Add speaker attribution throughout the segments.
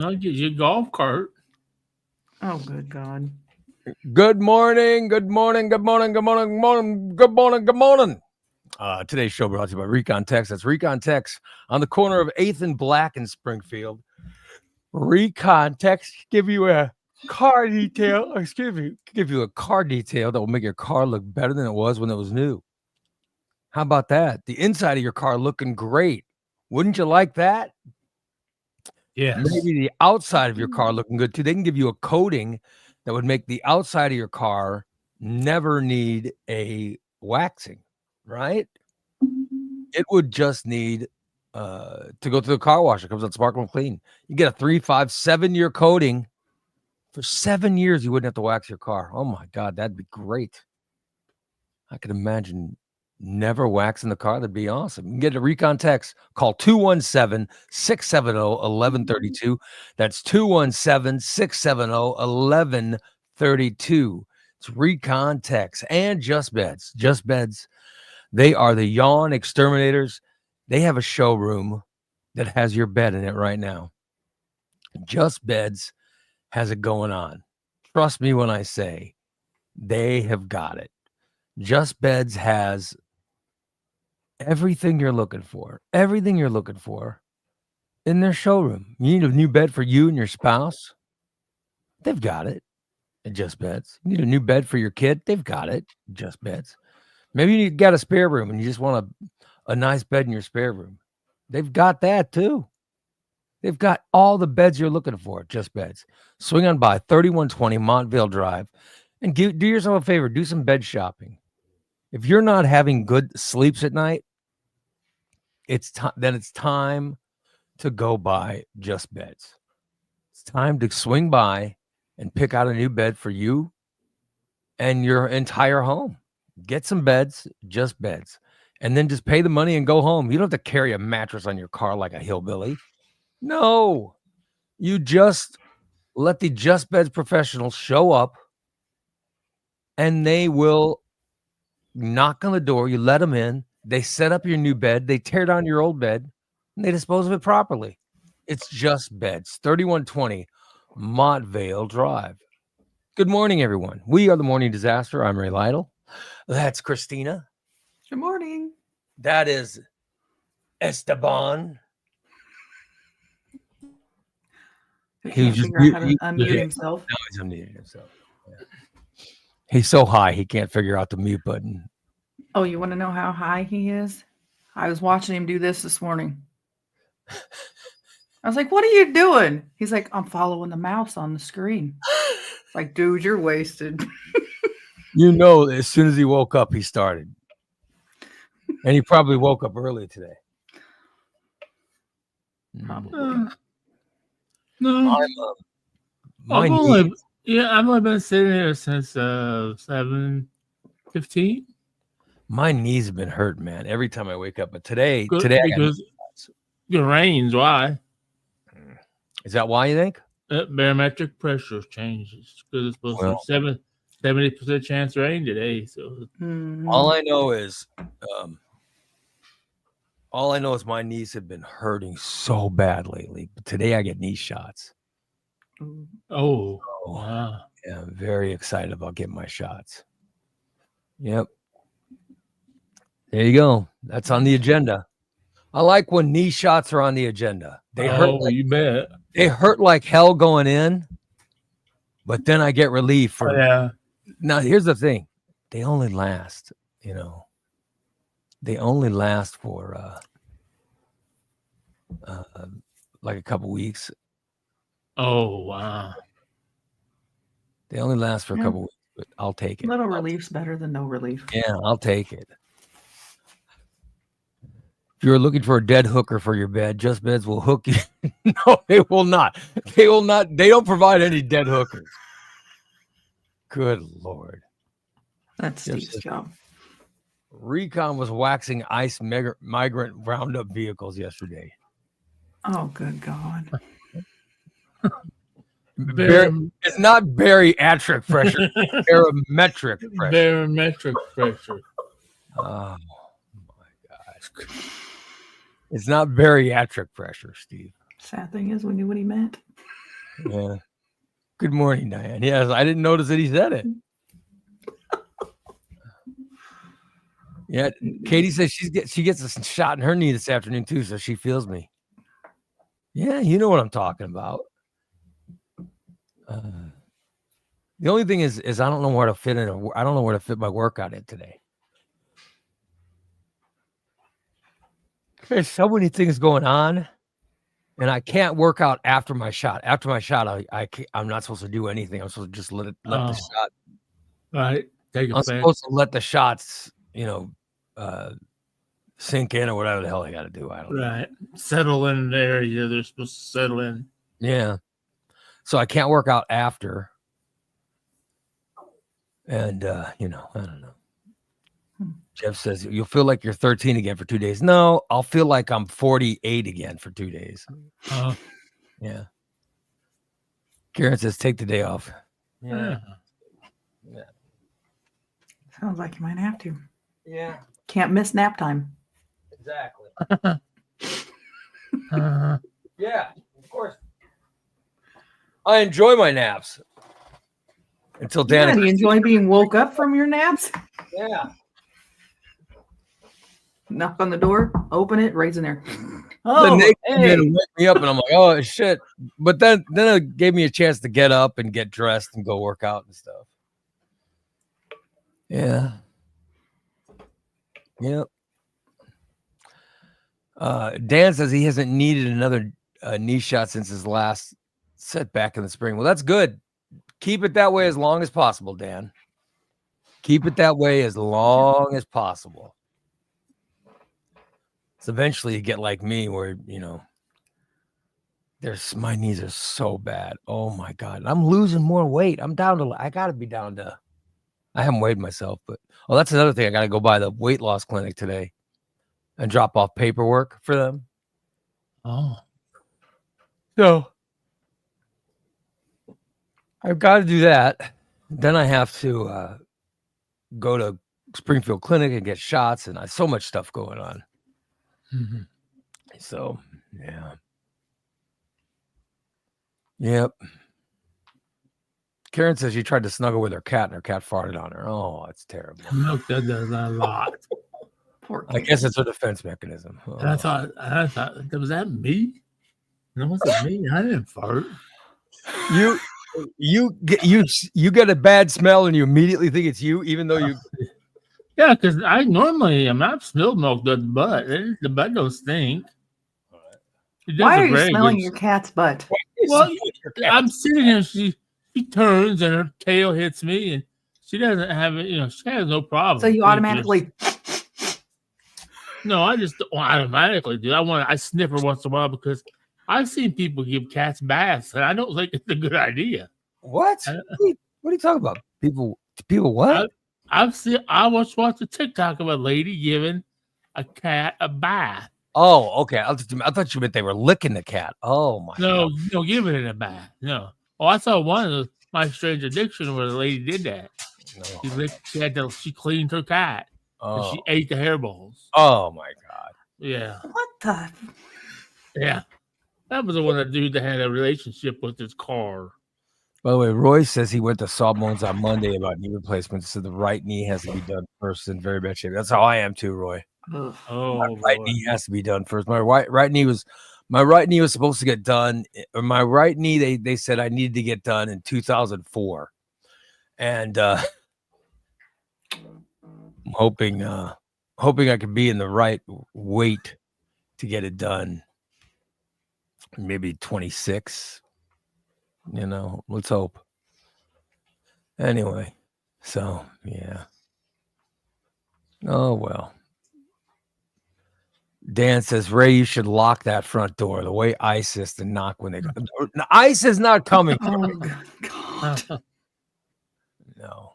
Speaker 1: I'll get you a golf cart.
Speaker 2: Oh, good God.
Speaker 3: Good morning, good morning, good morning, good morning, good morning, good morning, good morning. Today's show brought to you by Recon Tex. That's Recon Tex on the corner of 8th and Black in Springfield. Recon Tex give you a car detail, give you a car detail that will make your car look better than it was when it was new. How about that? The inside of your car looking great. Wouldn't you like that?
Speaker 1: Yes.
Speaker 3: Maybe the outside of your car looking good too. They can give you a coating that would make the outside of your car never need a waxing, right? It would just need to go through the car wash. It comes out sparkling clean. You get a 3, 5, 7-year coating. For 7 years, you wouldn't have to wax your car. Oh my God, that'd be great. I could imagine never waxing the car. That'd be awesome. You can get a Recon Tex. Call 217-670-1132. That's 217-670-1132. It's Recon Tex and Just Beds. Just Beds. They are the yawn exterminators. They have a showroom that has your bed in it right now. Just Beds has it going on. Trust me when I say they have got it. Just Beds has everything you're looking for in their showroom. You need a new bed for you and your spouse? They've got it at Just Beds. You need a new bed for your kid? They've got it at Just Beds. Maybe you got a spare room and you just want a nice bed in your spare room. They've got that too. They've got all the beds you're looking for at Just Beds. Swing on by 3120 Montvale Drive and do yourself a favor. Do some bed shopping. If you're not having good sleeps at night, then it's time to go buy Just Beds. It's time to swing by and pick out a new bed for you and your entire home. Get some beds, Just Beds, and then just pay the money and go home. You don't have to carry a mattress on your car like a hillbilly. No, you just let the Just Beds professionals show up and they will knock on the door. You let them in. They set up your new bed. They tear down your old bed and they dispose of it properly. It's Just Beds, 3120 Montvale Drive. Good morning, everyone. We are the Morning Disaster. I'm Ray Lytle. That's Christina.
Speaker 2: Good morning.
Speaker 3: That is Esteban.
Speaker 2: He can't figure out how to unmute himself.
Speaker 3: Now he's unmuting himself. Yeah. He's so high, he can't figure out the mute button.
Speaker 2: Oh, you want to know how high he is? I was watching him do this morning. I was like, what are you doing? He's like, I'm following the mouse on the screen. It's like, dude, you're wasted.
Speaker 3: You know, as soon as he woke up, he started. And he probably woke up early today.
Speaker 2: Probably.
Speaker 1: No. I've only been sitting here since 7:15.
Speaker 3: My knees have been hurt, man, every time I wake up. But today
Speaker 1: because it rains. Why?
Speaker 3: Is that why you think?
Speaker 1: Barometric pressure changes because it's supposed to be 70% chance of rain today. So
Speaker 3: all I know is my knees have been hurting so bad lately. But today I get knee shots.
Speaker 1: Oh, wow.
Speaker 3: Yeah, I'm very excited about getting my shots. Yep. There you go. That's on the agenda. I like when knee shots are on the agenda. They hurt.
Speaker 1: You bet.
Speaker 3: They hurt like hell going in, but then I get relief for.
Speaker 1: Yeah.
Speaker 3: Now here's the thing: they only last. They only last for like a couple weeks.
Speaker 1: Oh wow!
Speaker 3: They only last for a couple weeks, but I'll take it.
Speaker 2: Little relief's better than no relief.
Speaker 3: Yeah, I'll take it. If you're looking for a dead hooker for your bed, Just Beds will hook you. No, they will not. They will not. They don't provide any dead hookers. Good Lord.
Speaker 2: That's Steve's job.
Speaker 3: Recon was waxing ICE migrant roundup vehicles yesterday.
Speaker 2: Oh, good God.
Speaker 3: It's not bariatric pressure. Barometric pressure.
Speaker 1: Barometric pressure.
Speaker 3: Oh, my God. It's not bariatric pressure, Steve.
Speaker 2: Sad thing is, we knew what he meant.
Speaker 3: Yeah. Good morning, Diane. Yes, I didn't notice that he said it. Yeah, Katie says she gets a shot in her knee this afternoon too, so she feels me. Yeah, you know what I'm talking about. The only thing is I don't know where to fit in. I don't know where to fit my workout in today. There's so many things going on, and I can't work out after my shot. After my shot, I'm not supposed to do anything. I'm supposed to just let the shot.
Speaker 1: Right.
Speaker 3: I'm supposed to let the shots, sink in or whatever the hell I got to do. I don't know.
Speaker 1: Right. Settle in the area they're supposed to settle in.
Speaker 3: Yeah. So I can't work out after. And, I don't know. Jeff says, you'll feel like you're 13 again for 2 days. No, I'll feel like I'm 48 again for 2 days. Yeah. Karen says, take the day off.
Speaker 1: Yeah.
Speaker 2: Sounds like you might have to.
Speaker 3: Yeah.
Speaker 2: Can't miss nap time.
Speaker 3: Exactly. Yeah, of course. I enjoy my naps. Until Dan.
Speaker 2: Yeah, do you enjoy being woke up from your naps?
Speaker 3: Yeah.
Speaker 2: Knock on the door, open it, Ray's in there.
Speaker 3: Oh, Nick came in and wake me up, and I'm like, oh shit! But then it gave me a chance to get up and get dressed and go work out and stuff. Yeah. Yep. Dan says he hasn't needed another knee shot since his last setback in the spring. Well, that's good. Keep it that way as long as possible, Dan. Keep it that way as long as possible. So eventually you get like me where, my knees are so bad. Oh my God. I'm losing more weight. I haven't weighed myself, but that's another thing. I got to go by the weight loss clinic today and drop off paperwork for them.
Speaker 1: Oh.
Speaker 3: So I've got to do that. Then I have to go to Springfield Clinic and get shots, and I have so much stuff going on.
Speaker 1: Mm-hmm.
Speaker 3: So, yeah. Yep. Karen says she tried to snuggle with her cat, and her cat farted on her. Oh, that's terrible.
Speaker 1: Milk that does that a lot.
Speaker 3: I guess it's a defense mechanism. Oh.
Speaker 1: And I thought, was that me? No, was it me? I didn't fart.
Speaker 3: You get a bad smell and you immediately think it's you, even though you.
Speaker 1: Yeah, because I normally I've spilled milk the butt. The butt don't stink.
Speaker 2: Why are you smelling your cat's butt?
Speaker 1: Well, I'm sitting here. She turns and her tail hits me, and she doesn't have it. She has no problem.
Speaker 2: So you automatically.
Speaker 1: No, I just don't automatically do. I sniff her once in a while because I've seen people give cats baths, and I don't think it's a good idea.
Speaker 3: What? What are you talking about? People what?
Speaker 1: I was watching a TikTok of a lady giving a cat a bath.
Speaker 3: Oh, okay. I thought you meant they were licking the cat. Oh my God.
Speaker 1: No, giving it a bath. No. Oh, I saw one of My Strange Addiction where the lady did that. No. She cleaned her cat. And she ate the hairballs.
Speaker 3: Oh my God.
Speaker 1: Yeah.
Speaker 2: What the?
Speaker 1: Yeah. That was the one that dude that had a relationship with his car.
Speaker 3: By the way, Roy says he went to Sawbones on Monday about knee replacements. So the right knee has to be done first in very bad shape. That's how I am too, Roy. My right knee has to be done first. My right knee was supposed to get done. Or my right knee, they said I needed to get done in 2004, and I'm hoping I could be in the right weight to get it done. Maybe 26. Let's hope. Anyway, so yeah. Oh well. Dan says, Ray, you should lock that front door the way ISIS to knock when they go. ICE is not coming.
Speaker 2: Oh God.
Speaker 3: No.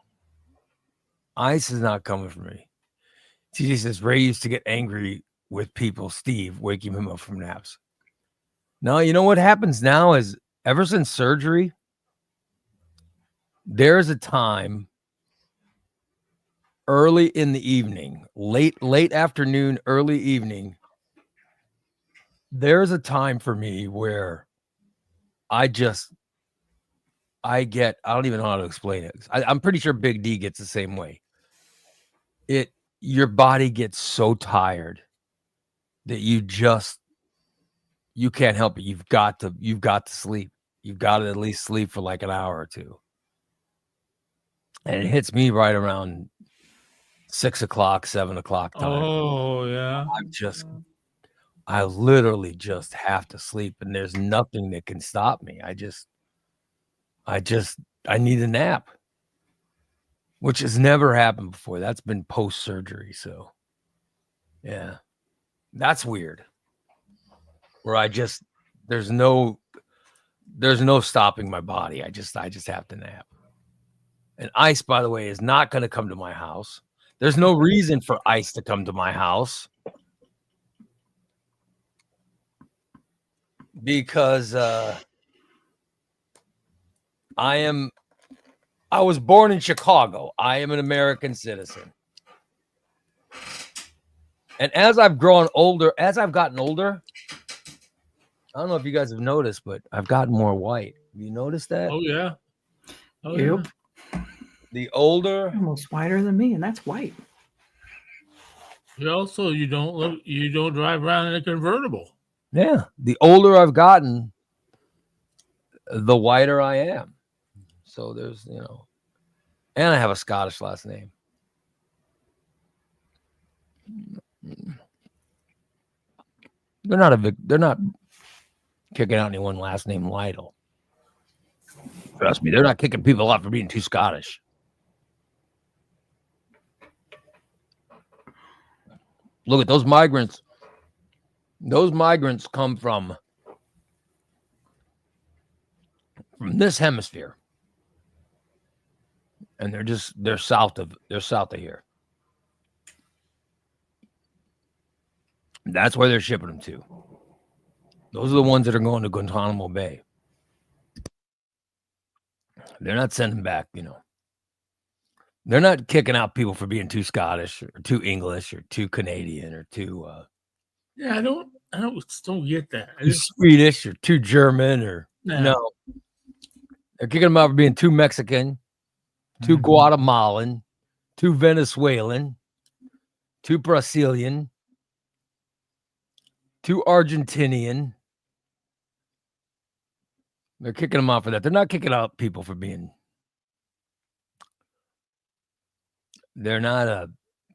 Speaker 3: ICE is not coming for me. TJ says Ray used to get angry with people, Steve, waking him up from naps. No, you know what happens now is ever since surgery, there's a time early in the evening, late afternoon, early evening, there's a time for me where I don't even know how to explain it. I'm pretty sure Big D gets the same way. Your body gets so tired that you can't help it. You've got to sleep. You've got to at least sleep for like an hour or two. And it hits me right around 6 o'clock, 7 o'clock time.
Speaker 1: Oh yeah.
Speaker 3: I literally just have to sleep, and there's nothing that can stop me. I need a nap, which has never happened before. That's been post-surgery. So yeah, that's weird. Where there's no stopping my body. I just have to nap. And Ice, by the way, is not going to come to my house. There's no reason for Ice to come to my house because I was born in Chicago. I am an American citizen. And as I've gotten older, I don't know if you guys have noticed, but I've gotten more white. Have you noticed that?
Speaker 1: Oh yeah. Oh,
Speaker 2: Yep.
Speaker 1: yeah.
Speaker 3: The older,
Speaker 2: Almost whiter than me, and that's white.
Speaker 1: You don't drive around in a convertible.
Speaker 3: yeah, the older I've gotten, the whiter I am. So there's, and I have a Scottish last name. They're not kicking out anyone last name Lytle. Trust me, they're not kicking people out for being too Scottish. Look at those migrants. Those migrants come from this hemisphere. And they're south of here. That's where they're shipping them to. Those are the ones that are going to Guantanamo Bay. They're not sending back, They're not kicking out people for being too Scottish or too English or too Canadian or too
Speaker 1: Yeah, I don't get that.
Speaker 3: too Swedish or too German or no. They're kicking them out for being too Mexican, too Guatemalan, too Venezuelan, too Brazilian, too Argentinian. They're kicking them out for that. They're not kicking out people for being. They're not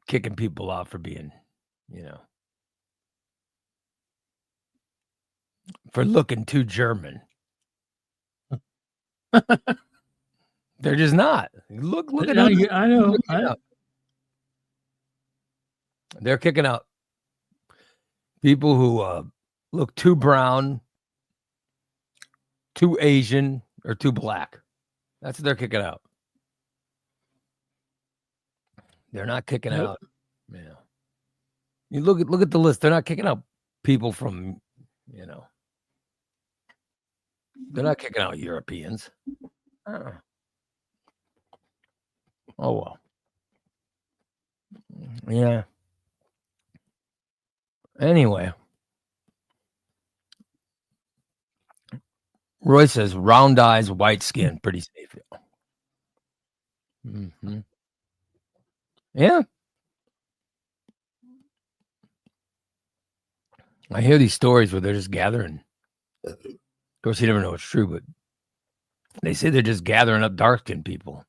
Speaker 3: kicking people out for being, for looking too German. They're just not. Look at them.
Speaker 1: I know.
Speaker 3: They're kicking out people who look too brown, too Asian, or too black. That's what they're kicking out. They're not kicking out. You look at the list. They're not kicking out people from, They're not kicking out Europeans. Oh well. Yeah. Anyway. Roy says round eyes, white skin, pretty safe. Mm-hmm. Yeah. I hear these stories where they're just gathering. Of course, you never know it's true, but they say they're just gathering up dark-skinned people.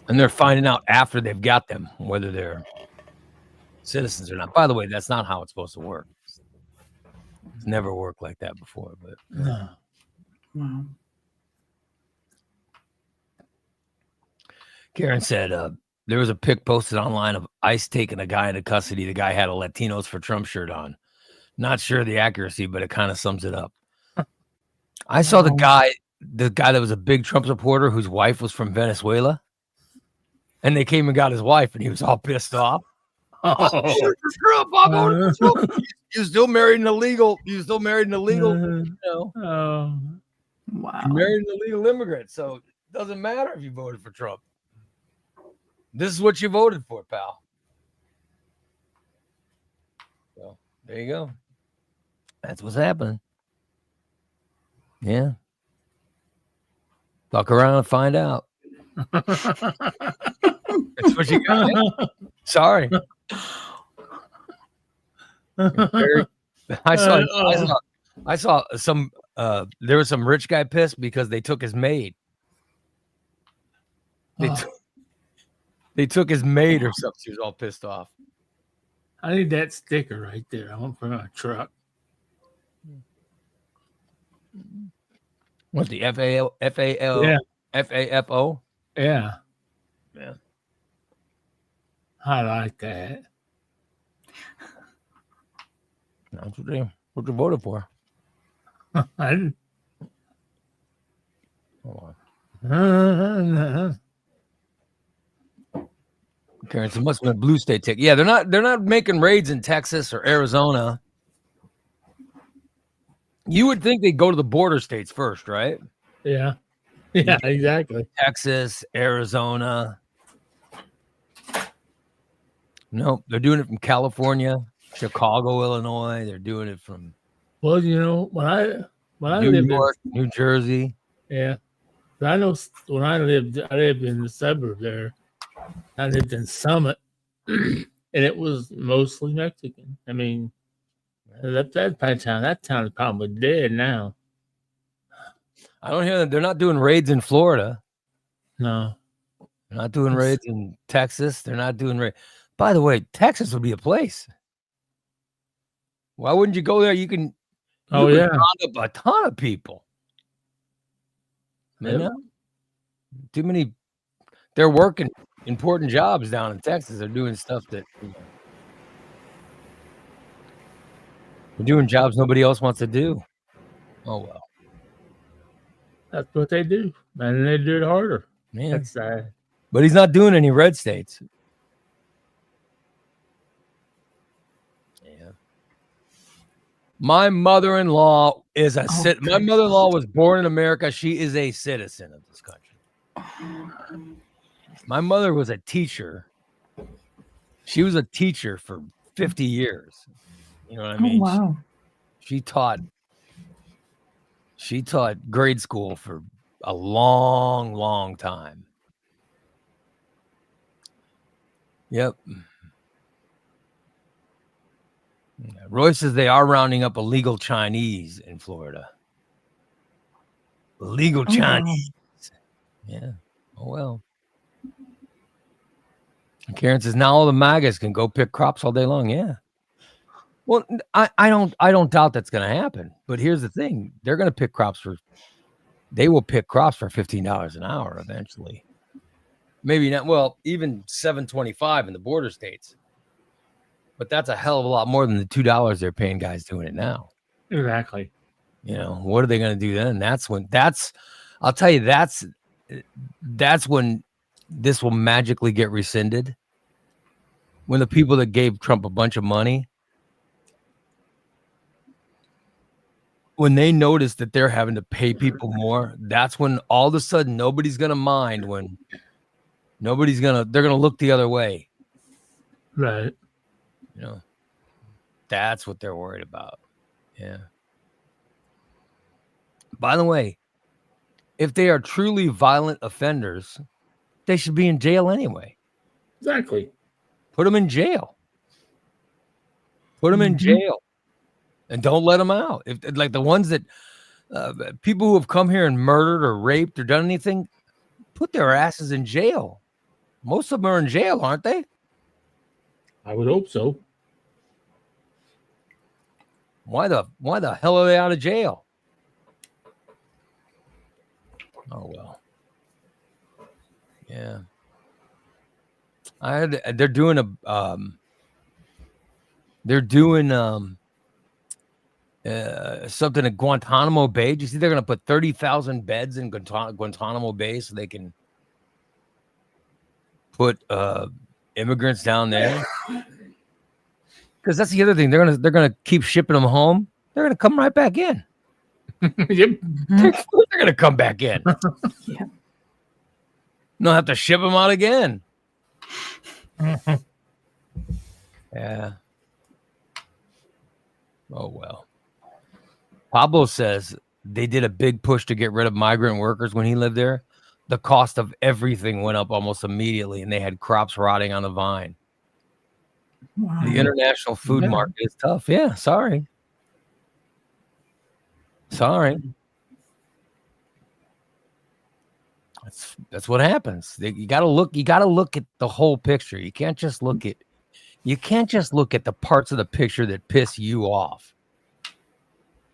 Speaker 3: And they're finding out after they've got them whether they're citizens or not. By the way, that's not how it's supposed to work. It's never worked like that before, but
Speaker 2: Wow.
Speaker 3: Karen said there was a pic posted online of ICE taking a guy into custody. The guy had a Latinos for Trump shirt on. Not sure the accuracy, but it kind of sums it up. I saw the guy that was a big Trump supporter whose wife was from Venezuela, and they came and got his wife, and he was all pissed off. Trump, you're still married an illegal. Wow.
Speaker 2: Wow.
Speaker 3: You married an illegal immigrant, so it doesn't matter if you voted for Trump. This is what you voted for, pal. So, There you go. That's what's happening. Yeah. Fuck around and find out. That's what you got. Sorry. I saw some there was some rich guy pissed because they took his maid. They took his maid or something. She was all pissed off.
Speaker 1: I need that sticker right there. I want to put it on a truck.
Speaker 3: What, the FAFO?
Speaker 1: Yeah.
Speaker 3: Yeah.
Speaker 1: I like that.
Speaker 3: That's what they voted for.
Speaker 1: I didn't.
Speaker 3: Hold on. Clarence, it must have been a blue state ticket. Yeah, they're not making raids in Texas or Arizona. You would think they'd go to the border states first, right?
Speaker 1: Yeah. Yeah, exactly.
Speaker 3: Texas, Arizona. Nope, they're doing it from California, Chicago, Illinois. They're doing it from
Speaker 1: Well, you know, when I
Speaker 3: New
Speaker 1: lived
Speaker 3: York, New Jersey.
Speaker 1: Yeah. I know when I lived in the suburb there. I lived in Summit, and it was mostly Mexican. I mean, that town is probably dead now.
Speaker 3: I don't hear that they're not doing raids in Florida.
Speaker 1: No,
Speaker 3: they're not doing raids in Texas. They're not doing raids. By the way, Texas would be a place. Why wouldn't you go there? You can. Round up a ton of people.
Speaker 1: Yep.
Speaker 3: Too many. They're working important jobs down in Texas. They're doing stuff that. They're doing jobs nobody else wants to do. Oh well.
Speaker 1: That's what they do, and they do it harder.
Speaker 3: Man.
Speaker 1: That's sad.
Speaker 3: But he's not doing any red states. Yeah. My mother-in-law is a My mother-in-law was born in America. She is a citizen of this country. My mother was a teacher. She was a teacher for 50 years. You know what I mean?
Speaker 2: Oh, wow.
Speaker 3: She taught grade school for a long, long time. Yep. Roy says they are rounding up illegal Chinese in Florida. Illegal Chinese. Yeah. Oh, well. Karen says now all the MAGAs can go pick crops all day long. Yeah. Well, I don't doubt that's going to happen. But here's the thing: they're going to pick crops they will pick crops for $15 an hour eventually. Maybe not. Well, even $7.25 in the border states. But that's a hell of a lot more than the $2 they're paying guys doing it now.
Speaker 1: Exactly.
Speaker 3: You know, what are they going to do then? I'll tell you, that's when this will magically get rescinded. When the people that gave Trump a bunch of money, when they notice that they're having to pay people more, that's when all of a sudden nobody's going to mind when they're going to look the other way.
Speaker 1: Right.
Speaker 3: You know, that's what they're worried about. Yeah. By the way, if they are truly violent offenders, they should be in jail anyway.
Speaker 1: Exactly.
Speaker 3: Put them in jail. Put them in jail. And don't let them out. If like the ones that people who have come here and murdered or raped or done anything, put their asses in jail. Most of them are in jail, aren't they?
Speaker 1: I would hope so.
Speaker 3: Why the hell are they out of jail? Oh well. Yeah. They're doing something at Guantanamo Bay. Do you see they're going to put 30,000 beds in Guantanamo Bay so they can put immigrants down there? Because that's the other thing. They're gonna keep shipping them home. They're gonna come right back in.
Speaker 1: Yep.
Speaker 3: They're gonna come back in.
Speaker 2: Yeah.
Speaker 3: Don't have to ship them out again. Yeah. Oh, well. Pablo says they did a big push to get rid of migrant workers when he lived there. The cost of everything went up almost immediately, and they had crops rotting on the vine.
Speaker 2: Wow.
Speaker 3: The international food
Speaker 1: Yeah.
Speaker 3: market is tough. Yeah, sorry. That's what happens. You gotta look at the whole picture. You can't just look at the parts of the picture that piss you off.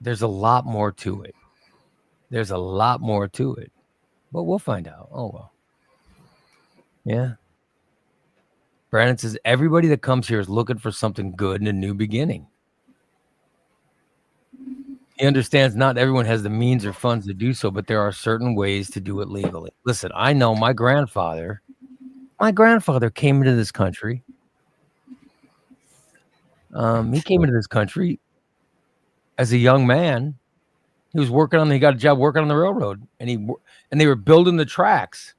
Speaker 3: There's a lot more to it. But we'll find out. Oh well. Yeah. Brandon says everybody that comes here is looking for something good and a new beginning. He understands not everyone has the means or funds to do so, but there are certain ways to do it legally. Listen, I know my grandfather came into this country. He came into this country as a young man. He got a job working on the railroad, and they were building the tracks.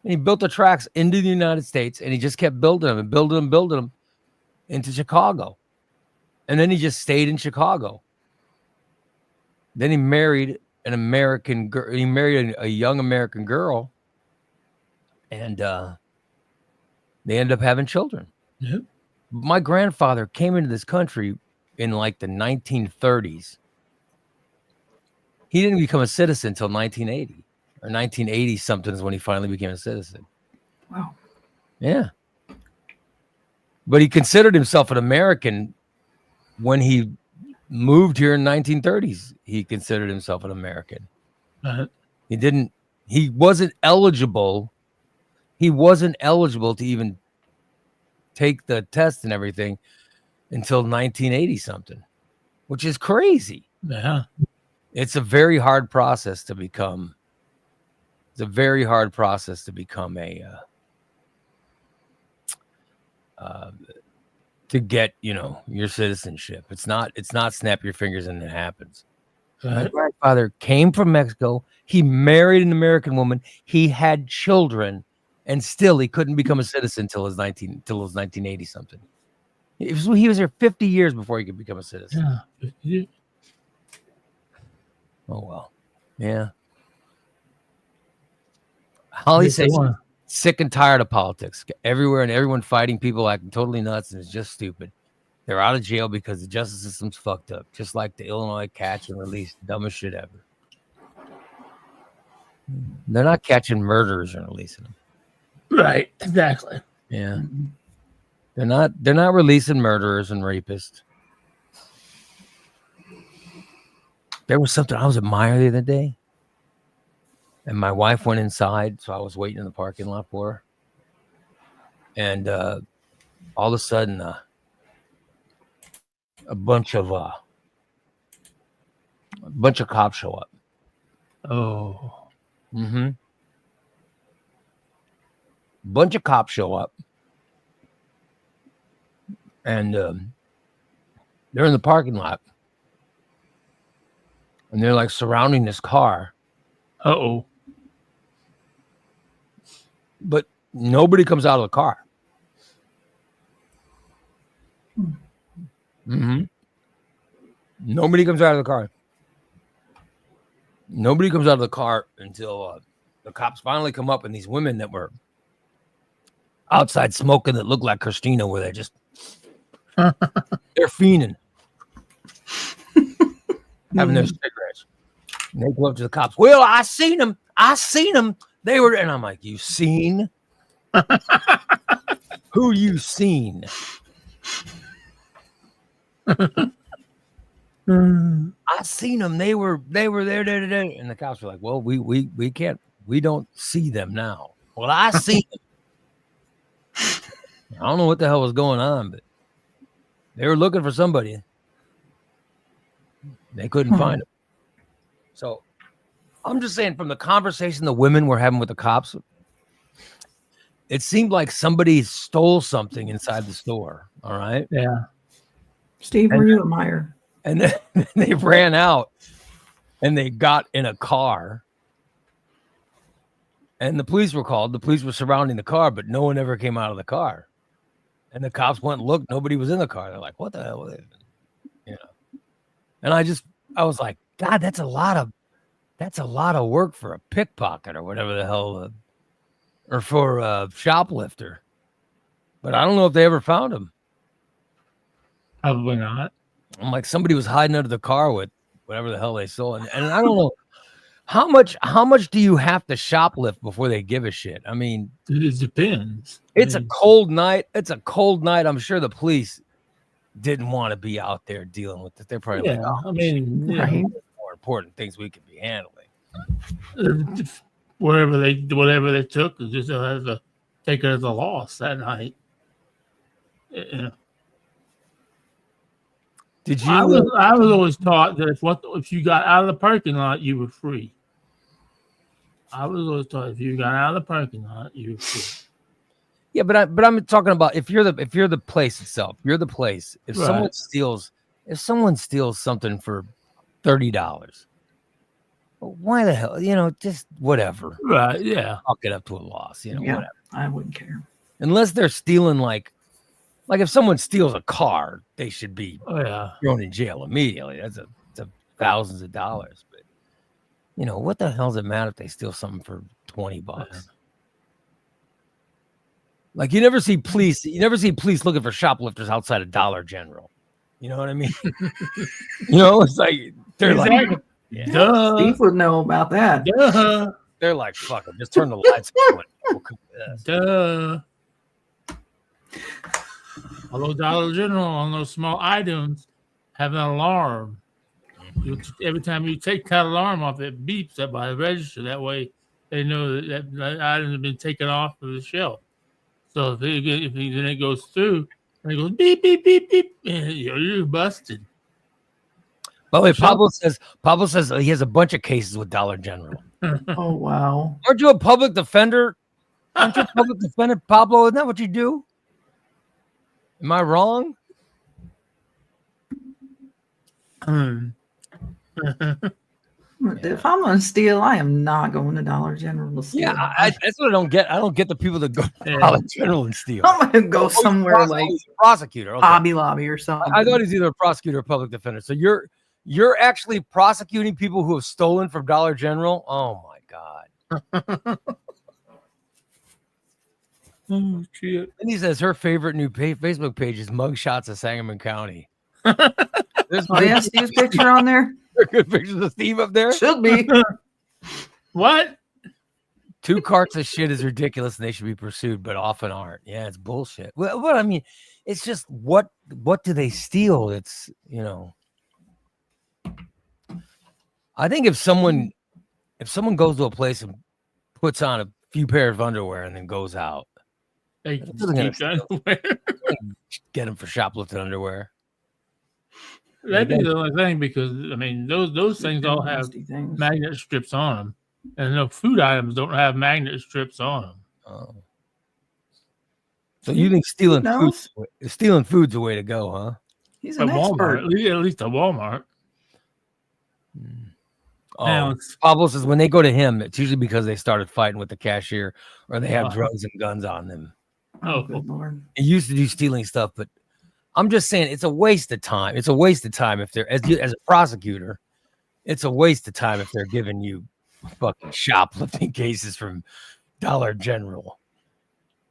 Speaker 3: And he built the tracks into the United States, and he just kept building them into Chicago. And then he just stayed in Chicago. Then he married an American girl. He married a young American girl, and they ended up having children.
Speaker 1: Yep.
Speaker 3: My grandfather came into this country in like the 1930s. He didn't become a citizen until 1980 or 1980 something is when he finally became a citizen.
Speaker 2: Wow.
Speaker 3: Yeah. But he considered himself an American when he moved here in 1930s. He considered himself an American. He wasn't eligible. He wasn't eligible to even take the test and everything until 1980 something, which is crazy.
Speaker 1: Yeah.
Speaker 3: It's a very hard process to become. A to get, your citizenship. It's not snap your fingers and it happens. My grandfather came from Mexico. He married an American woman. He had children, and still he couldn't become a citizen till his 1980 something. He was here 50 years before he could become a citizen.
Speaker 1: Yeah.
Speaker 3: Oh well. Yeah. Holly says sick and tired of politics everywhere and everyone fighting people acting totally nuts, and it's just stupid. They're out of jail because the justice system's fucked up, just like the Illinois catch and release, dumbest shit ever. They're not catching murderers and releasing them.
Speaker 1: Right. Exactly.
Speaker 3: Yeah. They're not releasing murderers and rapists. There was something I was at Meijer the other day, and my wife went inside, so I was waiting in the parking lot for her. And all of a sudden, a bunch of cops show up.
Speaker 1: Oh.
Speaker 3: Mm-hmm. Bunch of cops show up, and they're in the parking lot, and they're like surrounding this car.
Speaker 1: Uh-oh.
Speaker 3: But nobody comes out of the car. Mm-hmm. Nobody comes out of the car. Nobody comes out of the car until the cops finally come up, and these women that were outside smoking that looked like Christina were there just they're fiending. Having their cigarettes. And they go up to the cops. Well, I seen them. They were, and I'm like, you seen? Who you seen? I seen them. They were there. And the cops were like, well, we can't. We don't see them now. Well, I see them. I don't know what the hell was going on, but they were looking for somebody. They couldn't find him. So I'm just saying, from the conversation the women were having with the cops, it seemed like somebody stole something inside the store. All right.
Speaker 1: Yeah.
Speaker 2: Steve, were you at Meijer?
Speaker 3: And then they ran out and they got in a car. And the police were called. The police were surrounding the car, but no one ever came out of the car. And the cops went and looked. Nobody was in the car. They're like, what the hell? And I was like, God, that's a lot of work for a pickpocket or whatever the hell, or for a shoplifter. But I don't know if they ever found him.
Speaker 1: Probably not.
Speaker 3: I'm like, somebody was hiding under the car with whatever the hell they stole. And I don't know how much do you have to shoplift before they give a shit? I mean,
Speaker 1: It depends.
Speaker 3: it's a cold night. It's a cold night. I'm sure the police didn't want to be out there dealing with it. They're probably
Speaker 1: Yeah,
Speaker 3: like, oh,
Speaker 1: I mean, you know,
Speaker 2: Right.
Speaker 3: more important things we could be handling.
Speaker 1: whatever they took, they just have to take it as a loss that night. Yeah.
Speaker 3: Did you?
Speaker 1: I was always taught that if you got out of the parking lot, you were free. I was always taught if you got out of the parking lot, you were free.
Speaker 3: Yeah, but I'm talking about if you're the place itself. You're the place. If
Speaker 1: Right.
Speaker 3: someone steals something for $30, well, why the hell? Just whatever.
Speaker 1: Right? Yeah.
Speaker 3: I'll get up to a loss.
Speaker 2: Yeah.
Speaker 3: Whatever.
Speaker 2: I wouldn't care.
Speaker 3: Unless they're stealing like if someone steals a car, they should be
Speaker 1: Oh yeah.
Speaker 3: thrown in jail immediately. That's thousands of dollars. But what the hell does it matter if they steal something for $20?
Speaker 1: Yeah.
Speaker 3: Like you never see police looking for shoplifters outside of Dollar General. You know what I mean? It's like they're
Speaker 1: Exactly.
Speaker 3: like, yeah,
Speaker 1: Duh.
Speaker 2: Steve would know about that.
Speaker 1: Duh.
Speaker 3: they're like, fuck it, just turn the lights on. We'll cook this.
Speaker 1: Duh. Although Dollar General on those small items have an alarm. Every time you take that alarm off, it beeps up by the register. That way they know that item has been taken off of the shelf. So if it goes through and it goes beep, beep, beep, beep, and you're busted.
Speaker 3: By the way, Pablo says he has a bunch of cases with Dollar General.
Speaker 2: Oh wow.
Speaker 3: Aren't you a public defender? Aren't you a public defender, Pablo? Isn't that what you do? Am I wrong?
Speaker 2: If I'm gonna steal, I am not going to Dollar General to steal.
Speaker 3: Yeah, that's what I don't get. I don't get the people that go to
Speaker 1: Yeah.
Speaker 3: Dollar General and steal.
Speaker 2: I'm gonna go somewhere like
Speaker 3: He's a prosecutor. Okay.
Speaker 2: Hobby Lobby or something.
Speaker 3: I thought he's either a prosecutor or public defender. So you're actually prosecuting people who have stolen from Dollar General. Oh my God!
Speaker 1: Oh shit!
Speaker 3: And he says her favorite new Facebook page is mugshots of Sangamon County. There's
Speaker 2: Oh yeah, Steve's picture on there.
Speaker 3: good pictures of Steve up there.
Speaker 2: Should be.
Speaker 1: What?
Speaker 3: 2 carts of shit is ridiculous and they should be pursued, but often aren't. Yeah, it's bullshit. Well, I mean, it's just what do they steal? It's I think if someone goes to a place and puts on a few pairs of underwear and then goes out,
Speaker 1: They
Speaker 3: That's what they're
Speaker 1: keep underwear.
Speaker 3: get them for shoplifting underwear.
Speaker 1: That'd be the only thing because I mean those things all have
Speaker 2: Nasty things.
Speaker 1: magnet strips on them, and no food items don't have magnet strips on them.
Speaker 3: Oh. So you think stealing
Speaker 2: knows?
Speaker 3: food's a way to go, huh?
Speaker 2: He's
Speaker 1: At
Speaker 2: an
Speaker 1: Walmart,
Speaker 2: expert.
Speaker 1: at least at Walmart.
Speaker 3: Oh,
Speaker 1: Now it's
Speaker 3: Pablo says when they go to him, it's usually because they started fighting with the cashier or they have
Speaker 1: Wow.
Speaker 3: drugs and guns on them.
Speaker 2: Oh,
Speaker 1: Oh.
Speaker 2: good lord.
Speaker 3: It used to do stealing stuff, but I'm just saying it's a waste of time. It's a waste of time if they're as a prosecutor. It's a waste of time if they're giving you fucking shoplifting cases from Dollar General.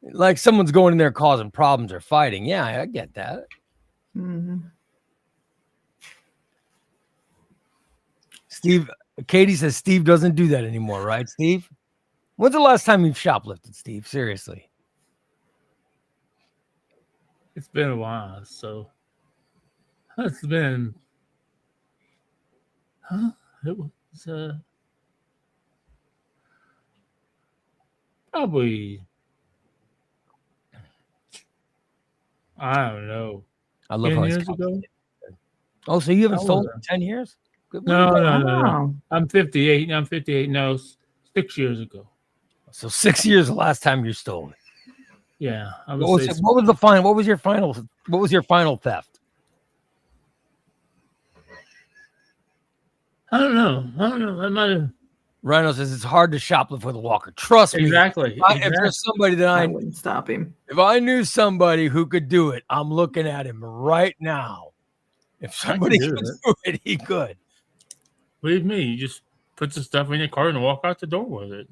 Speaker 3: Like someone's going in there causing problems or fighting. Yeah, I get that.
Speaker 2: Mhm.
Speaker 3: Steve, Katie says Steve doesn't do that anymore, right, Steve? When's the last time you've shoplifted, Steve? Seriously.
Speaker 1: It's been a while, so it's been. It was probably. I don't know.
Speaker 3: I love
Speaker 1: 10
Speaker 3: how he's
Speaker 1: years ago?
Speaker 3: Oh, so you haven't
Speaker 1: How
Speaker 3: stolen
Speaker 1: old
Speaker 3: in 10 years? Good.
Speaker 1: No, no.
Speaker 2: Wow.
Speaker 1: I'm 58. I'm 58. No, 6 years ago.
Speaker 3: So 6 years the last time you stole.
Speaker 1: Yeah, I
Speaker 3: What
Speaker 1: would
Speaker 3: was,
Speaker 1: say.
Speaker 3: what was the final? What was your final theft?
Speaker 1: I don't know. I might have.
Speaker 3: Rhino says it's hard to shoplift with a walker. Trust me.
Speaker 1: Exactly.
Speaker 3: If there's somebody that
Speaker 2: I
Speaker 3: I
Speaker 2: wouldn't stop him.
Speaker 3: if I knew somebody who could do it, I'm looking at him right now. If
Speaker 1: I can
Speaker 3: somebody
Speaker 1: do
Speaker 3: could
Speaker 1: it.
Speaker 3: do it, he could.
Speaker 1: Believe me, you just put the stuff in your car and walk out the door with it.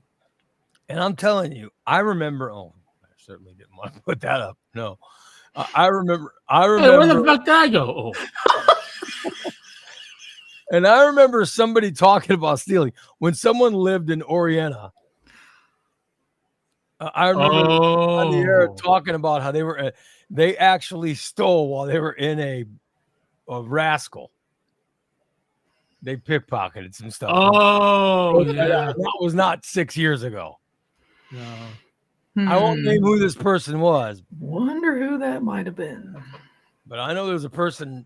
Speaker 3: And I'm telling you, I remember. Oh, I certainly didn't want to put that up. No, I remember. I
Speaker 1: Hey, where the
Speaker 3: remember,
Speaker 1: fuck did I go? Oh,
Speaker 3: and I remember somebody talking about stealing when someone lived in Orienta. I remember on the air
Speaker 1: oh,
Speaker 3: talking about how they actually stole while they were in a rascal. They pickpocketed some stuff.
Speaker 1: oh, yeah.
Speaker 3: That was not 6 years ago.
Speaker 1: No.
Speaker 3: I won't name who this person was,
Speaker 2: Wonder who that might have been.
Speaker 3: but I know there was a person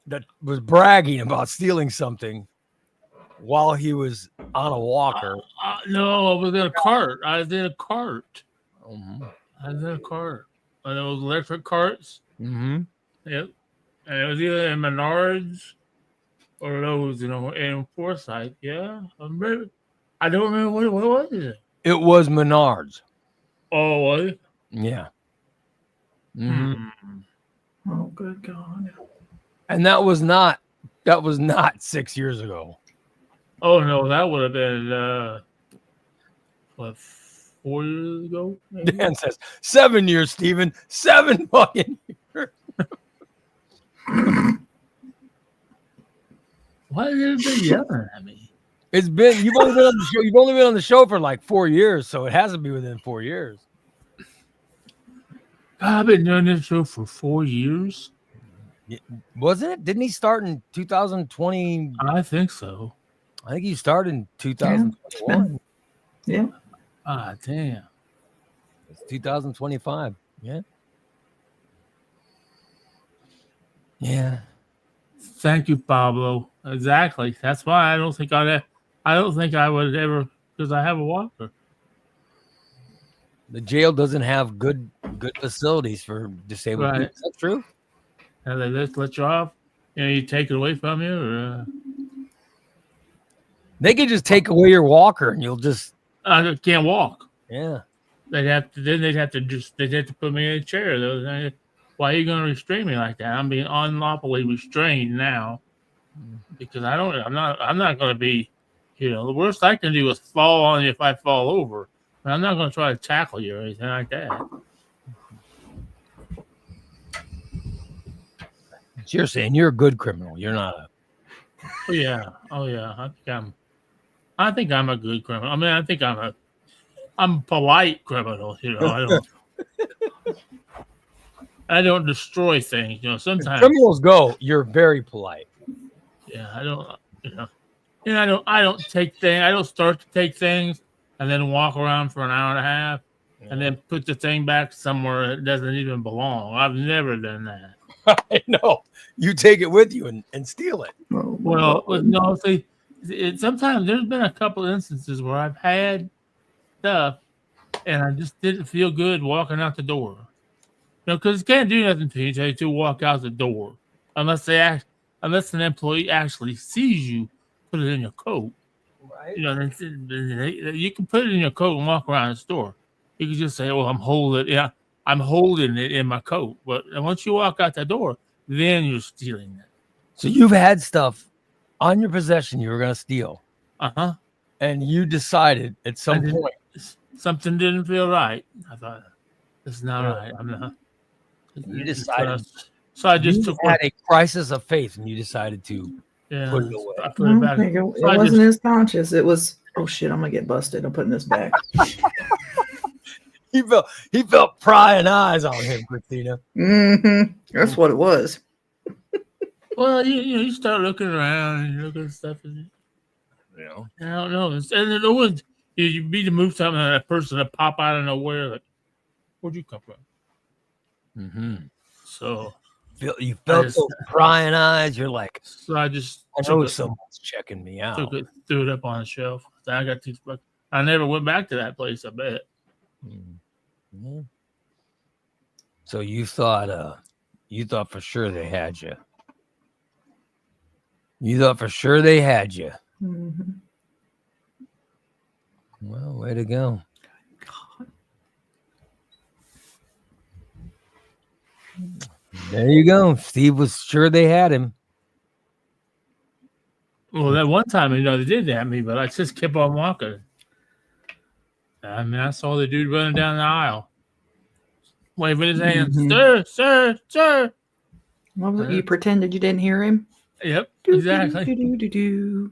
Speaker 3: that was bragging about stealing something while he was on a walker.
Speaker 1: No, I was in a cart. I was in a cart.
Speaker 3: Mm-hmm.
Speaker 1: I was in a cart. One of those electric carts.
Speaker 3: Mm-hmm.
Speaker 1: Yep. And it was either in Menards or Lowe's, in Forsyth. Yeah. I don't remember what was it.
Speaker 3: It was Menards.
Speaker 1: Oh, was it?
Speaker 3: Yeah. Mm-hmm.
Speaker 2: Oh, good God.
Speaker 3: And that was not 6 years ago.
Speaker 1: Oh, no, that would have been, 4 years ago? Maybe?
Speaker 3: Dan says 7 years, Steven. 7 fucking years.
Speaker 1: Why has everybody yelling at me?
Speaker 3: It's been you've only been on the show. You've only been on the show for like 4 years, so it has to be within 4 years.
Speaker 1: I've been doing this show for 4 years.
Speaker 3: Wasn't it? Didn't he start in 2020?
Speaker 1: I think so.
Speaker 3: I think he started in 2021.
Speaker 2: Yeah.
Speaker 1: Ah, damn.
Speaker 3: It's 2025. Yeah. Yeah.
Speaker 1: Thank you, Pablo. Exactly. That's why I don't think I would ever, because I have a walker.
Speaker 3: The jail doesn't have good facilities for disabled
Speaker 1: Right.
Speaker 3: people. Is that true?
Speaker 1: And they just let you off. You take it away from you, or
Speaker 3: They could just take away your walker and you'll just
Speaker 1: I can't walk.
Speaker 3: yeah.
Speaker 1: They'd have to put me in a chair. Why are you going to restrain me like that? I'm being unlawfully restrained now because I'm not going to be, the worst I can do is fall on you if I fall over. But I'm not going to try to tackle you or anything like that.
Speaker 3: So you're saying you're a good criminal. You're not a
Speaker 1: Oh yeah. I think I'm a good criminal. I mean, I think I'm a polite criminal. I don't destroy things. Sometimes
Speaker 3: criminals go. You're very polite.
Speaker 1: yeah, I don't. I don't take things. I don't start to take things and then walk around for an hour and a half and then put the thing back somewhere it doesn't even belong. I've never done that.
Speaker 3: I know. You take it with you and steal it.
Speaker 1: Well, no, see, sometimes there's been a couple of instances where I've had stuff and I just didn't feel good walking out the door. Because it can't do nothing to you to walk out the door unless an employee actually sees you put it in your coat.
Speaker 3: Right.
Speaker 1: You can put it in your coat and walk around the store. You can just say, "Well, I'm holding it in my coat." But once you walk out the door, then you're stealing it.
Speaker 3: So you've had stuff on your possession you were going to steal, and you decided at some point
Speaker 1: something didn't feel right. I thought, "This is not right. I'm not."
Speaker 3: You decided.
Speaker 1: So I just
Speaker 3: had a crisis of faith, and you decided to put it away.
Speaker 1: I put it back.
Speaker 2: It wasn't his conscience. It was, oh shit, I'm gonna get busted. I'm putting this back.
Speaker 3: He felt prying eyes on him, Christina.
Speaker 2: Mm-hmm. That's what it was.
Speaker 1: Well, you start looking around and you look at stuff. And, I don't know. And then always you be to move something and that person to pop out of nowhere. Like, where'd you come from?
Speaker 3: Mm-hmm.
Speaker 1: So
Speaker 3: You felt those prying eyes. You're like,
Speaker 1: so I just
Speaker 3: know someone's checking me out.
Speaker 1: Threw it up on the shelf. I got these. I never went back to that place. I bet.
Speaker 3: Mm-hmm. So you thought for sure they had you. You thought for sure they had you.
Speaker 2: Mm-hmm.
Speaker 3: Well, way to go. There you go. Steve was sure they had him.
Speaker 1: Well, that one time, they did that to me, but I just kept on walking. I mean, I saw the dude running down the aisle, waving his hands,
Speaker 2: Mhm.
Speaker 1: sir, sir, sir.
Speaker 2: What was it? You pretended you didn't hear him?
Speaker 1: Yep, exactly.
Speaker 2: Do.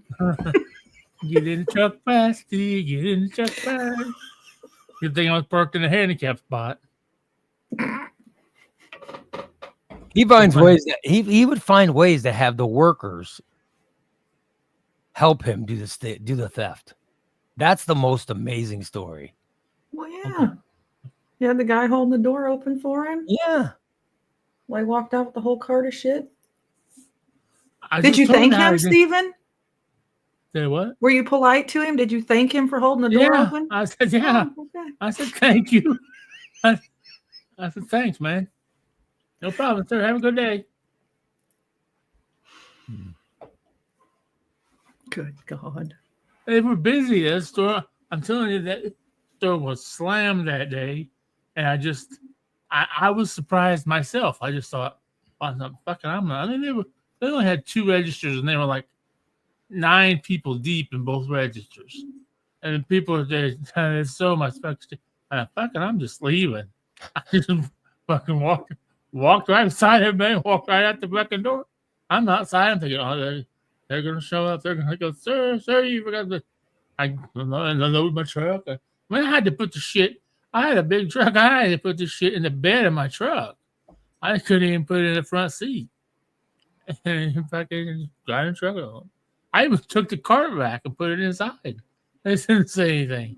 Speaker 1: Get in the truck fast, get in the truck fast. Good thing I was parked in a handicap spot.
Speaker 3: He finds ways that he would find ways to have the workers help him do the theft. That's the most amazing story.
Speaker 2: Well, yeah. You had the guy holding the door open for him.
Speaker 3: Yeah.
Speaker 2: Well, he walked out with the whole cart of shit.
Speaker 1: I
Speaker 2: Did
Speaker 1: just
Speaker 2: you
Speaker 1: told
Speaker 2: thank
Speaker 1: how
Speaker 2: him,
Speaker 1: he did-
Speaker 2: Stephen?
Speaker 1: Say what?
Speaker 2: Were you polite to him? Did you thank him for holding the door
Speaker 1: Yeah,
Speaker 2: open?
Speaker 1: I said, yeah.
Speaker 2: Oh, okay.
Speaker 1: I said, thank you. I said, thanks, man. No problem, sir. Have a good day.
Speaker 2: Good God.
Speaker 1: They were busy. That store, I'm telling you, that store was slammed that day. And I was surprised myself. I just thought, I'm not. I mean, they only had 2 registers and they were like 9 people deep in both registers. And the people are there, there's so much fucking. I'm just leaving. I just fucking walked right beside everybody, walked right out the fucking door. I'm outside. I'm thinking, oh, they're gonna show up. They're gonna go, sir, you forgot the. I load my truck. I had to put the shit. I had a big truck. I had to put the shit in the bed of my truck. I couldn't even put it in the front seat. And in fact, I got in the truck. I even took the cart back and put it inside. They didn't say anything.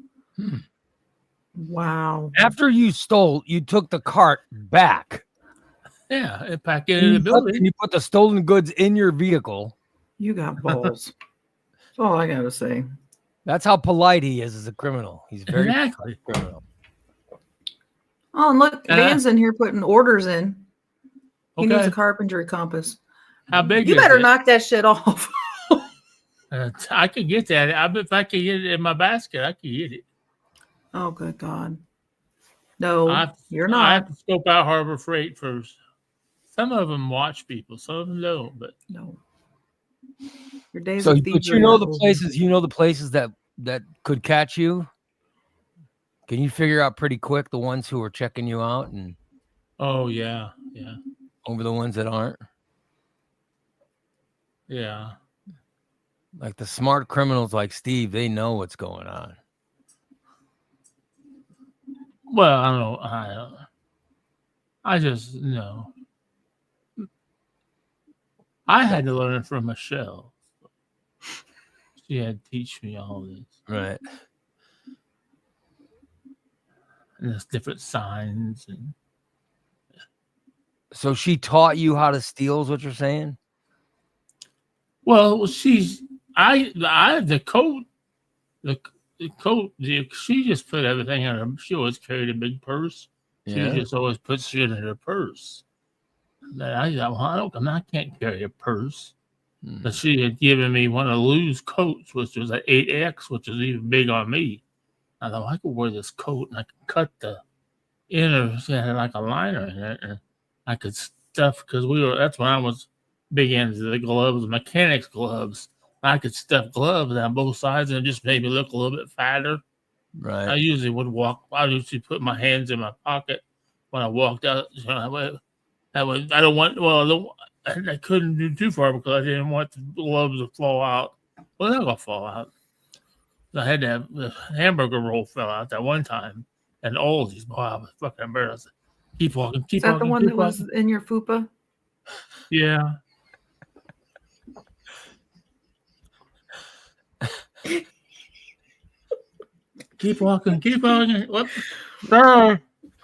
Speaker 2: Wow.
Speaker 3: After you stole, you took the cart back.
Speaker 1: Yeah, and packed it in the building.
Speaker 3: You put the stolen goods in your vehicle.
Speaker 2: You got balls. That's all I got to say.
Speaker 3: That's how polite he is as a criminal. He's very
Speaker 1: Exactly.
Speaker 3: criminal.
Speaker 2: Oh, and look, Dan's in here putting orders in. He needs
Speaker 1: Okay.
Speaker 2: a carpentry compass.
Speaker 1: How big
Speaker 2: You
Speaker 1: is
Speaker 2: better
Speaker 1: it?
Speaker 2: knock that shit off.
Speaker 1: I could get that. I bet if I could get it in my basket, I could get it.
Speaker 2: Oh, good God. No, you're
Speaker 1: I
Speaker 2: not.
Speaker 1: have to scope out Harbor Freight first. Some of them watch people, some of them don't. But
Speaker 2: No. Your days
Speaker 3: So,
Speaker 2: of
Speaker 3: but
Speaker 2: thievery
Speaker 3: you know
Speaker 2: are
Speaker 3: the
Speaker 2: over.
Speaker 3: places. You know the places that could catch you. Can you figure out pretty quick the ones who are checking you out and
Speaker 1: oh yeah,
Speaker 3: over the ones that aren't?
Speaker 1: yeah.
Speaker 3: Like the smart criminals like Steve, they know what's going on.
Speaker 1: Well, I don't know. I just know. I had to learn it from Michelle. She had to teach me all this.
Speaker 3: Right.
Speaker 1: And there's different signs and
Speaker 3: So she taught you how to steal is what you're saying?
Speaker 1: well, the coat, she just put everything in her. She always carried a big purse. She just always puts shit in her purse. That I thought, well, I can't carry a purse. But she had given me one of Lou's coats, which was an 8X, which was even big on me. I thought, I could wear this coat and I could cut the inner, it had like a liner in it, and I could stuff, because that's when I was big into the gloves, mechanics gloves. I could stuff gloves on both sides and it just made me look a little bit fatter.
Speaker 3: Right.
Speaker 1: I usually put my hands in my pocket when I walked out. I couldn't do too far because I didn't want the gloves to fall out. Well, they're going to fall out. I had to have the hamburger roll fell out that one time. And all these, boy, I was fucking embarrassed. Keep walking, keep
Speaker 2: Is that
Speaker 1: walking.
Speaker 2: the one
Speaker 1: keep
Speaker 2: that was
Speaker 1: walking.
Speaker 2: in your fupa?
Speaker 1: Yeah. Keep walking, keep walking. What? Sir,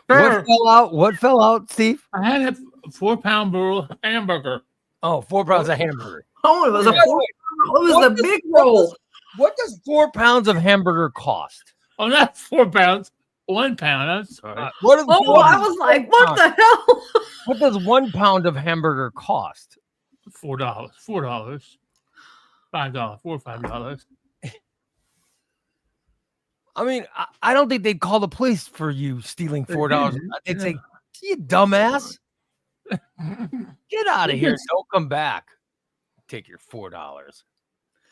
Speaker 3: What fell out, Steve?
Speaker 1: I had a 4-pound burro hamburger.
Speaker 3: Oh, 4 pounds of hamburger.
Speaker 2: Oh, it was a
Speaker 3: Wait,
Speaker 2: four. It was
Speaker 3: What
Speaker 2: a
Speaker 3: does-
Speaker 2: big
Speaker 3: what
Speaker 2: roll.
Speaker 3: What does 4 pounds of hamburger cost?
Speaker 1: Oh, not 4 pounds. 1 pound. I'm sorry.
Speaker 3: What is,
Speaker 2: Oh, I was like, what the hell?
Speaker 3: What does 1 pound of hamburger cost?
Speaker 1: $4. $4. $5. $4 or $5.
Speaker 3: I mean, I don't think they'd call the police for you stealing $4. They'd say, "You dumbass, get out of here! Don't come back. Take your $4."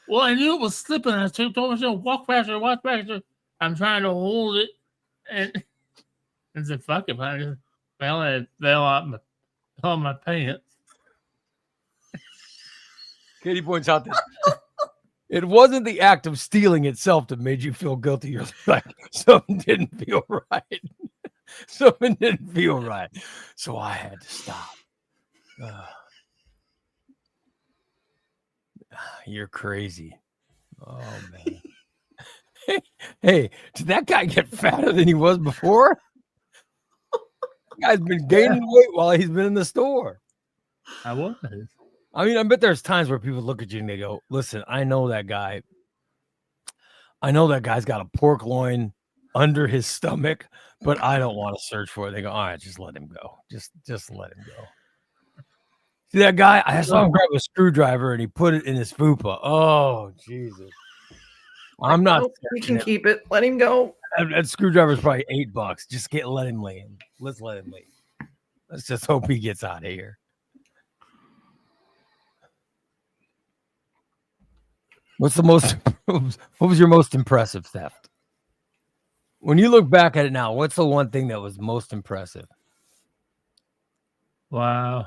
Speaker 1: Well, I knew it was slipping. I told myself, walk faster, walk faster. I'm trying to hold it, and I said, "Fuck it!" I just fell out my pants.
Speaker 3: Katie points out that it wasn't the act of stealing itself that made you feel guilty. You're like, something didn't feel right. Something didn't feel right. So I had to stop. You're crazy. Oh, man. Hey, did that guy get fatter than he was before? The guy's been gaining weight while he's been in the store.
Speaker 1: I was.
Speaker 3: I mean, I bet there's times where people look at you and they go, listen, I know that guy. I know that guy's got a pork loin under his stomach, but I don't want to search for it. They go, all right, just let him go. Just let him go. See that guy? I saw him grab a screwdriver and he put it in his fupa. Oh, Jesus. I'm not.
Speaker 2: Nope, we can keep it. Let him go.
Speaker 3: That screwdriver is probably $8. Just let him lay him. Let's let him leave. Let's just hope he gets out of here. What was your most impressive theft? When you look back at it now, what's the one thing that was most impressive?
Speaker 1: Wow.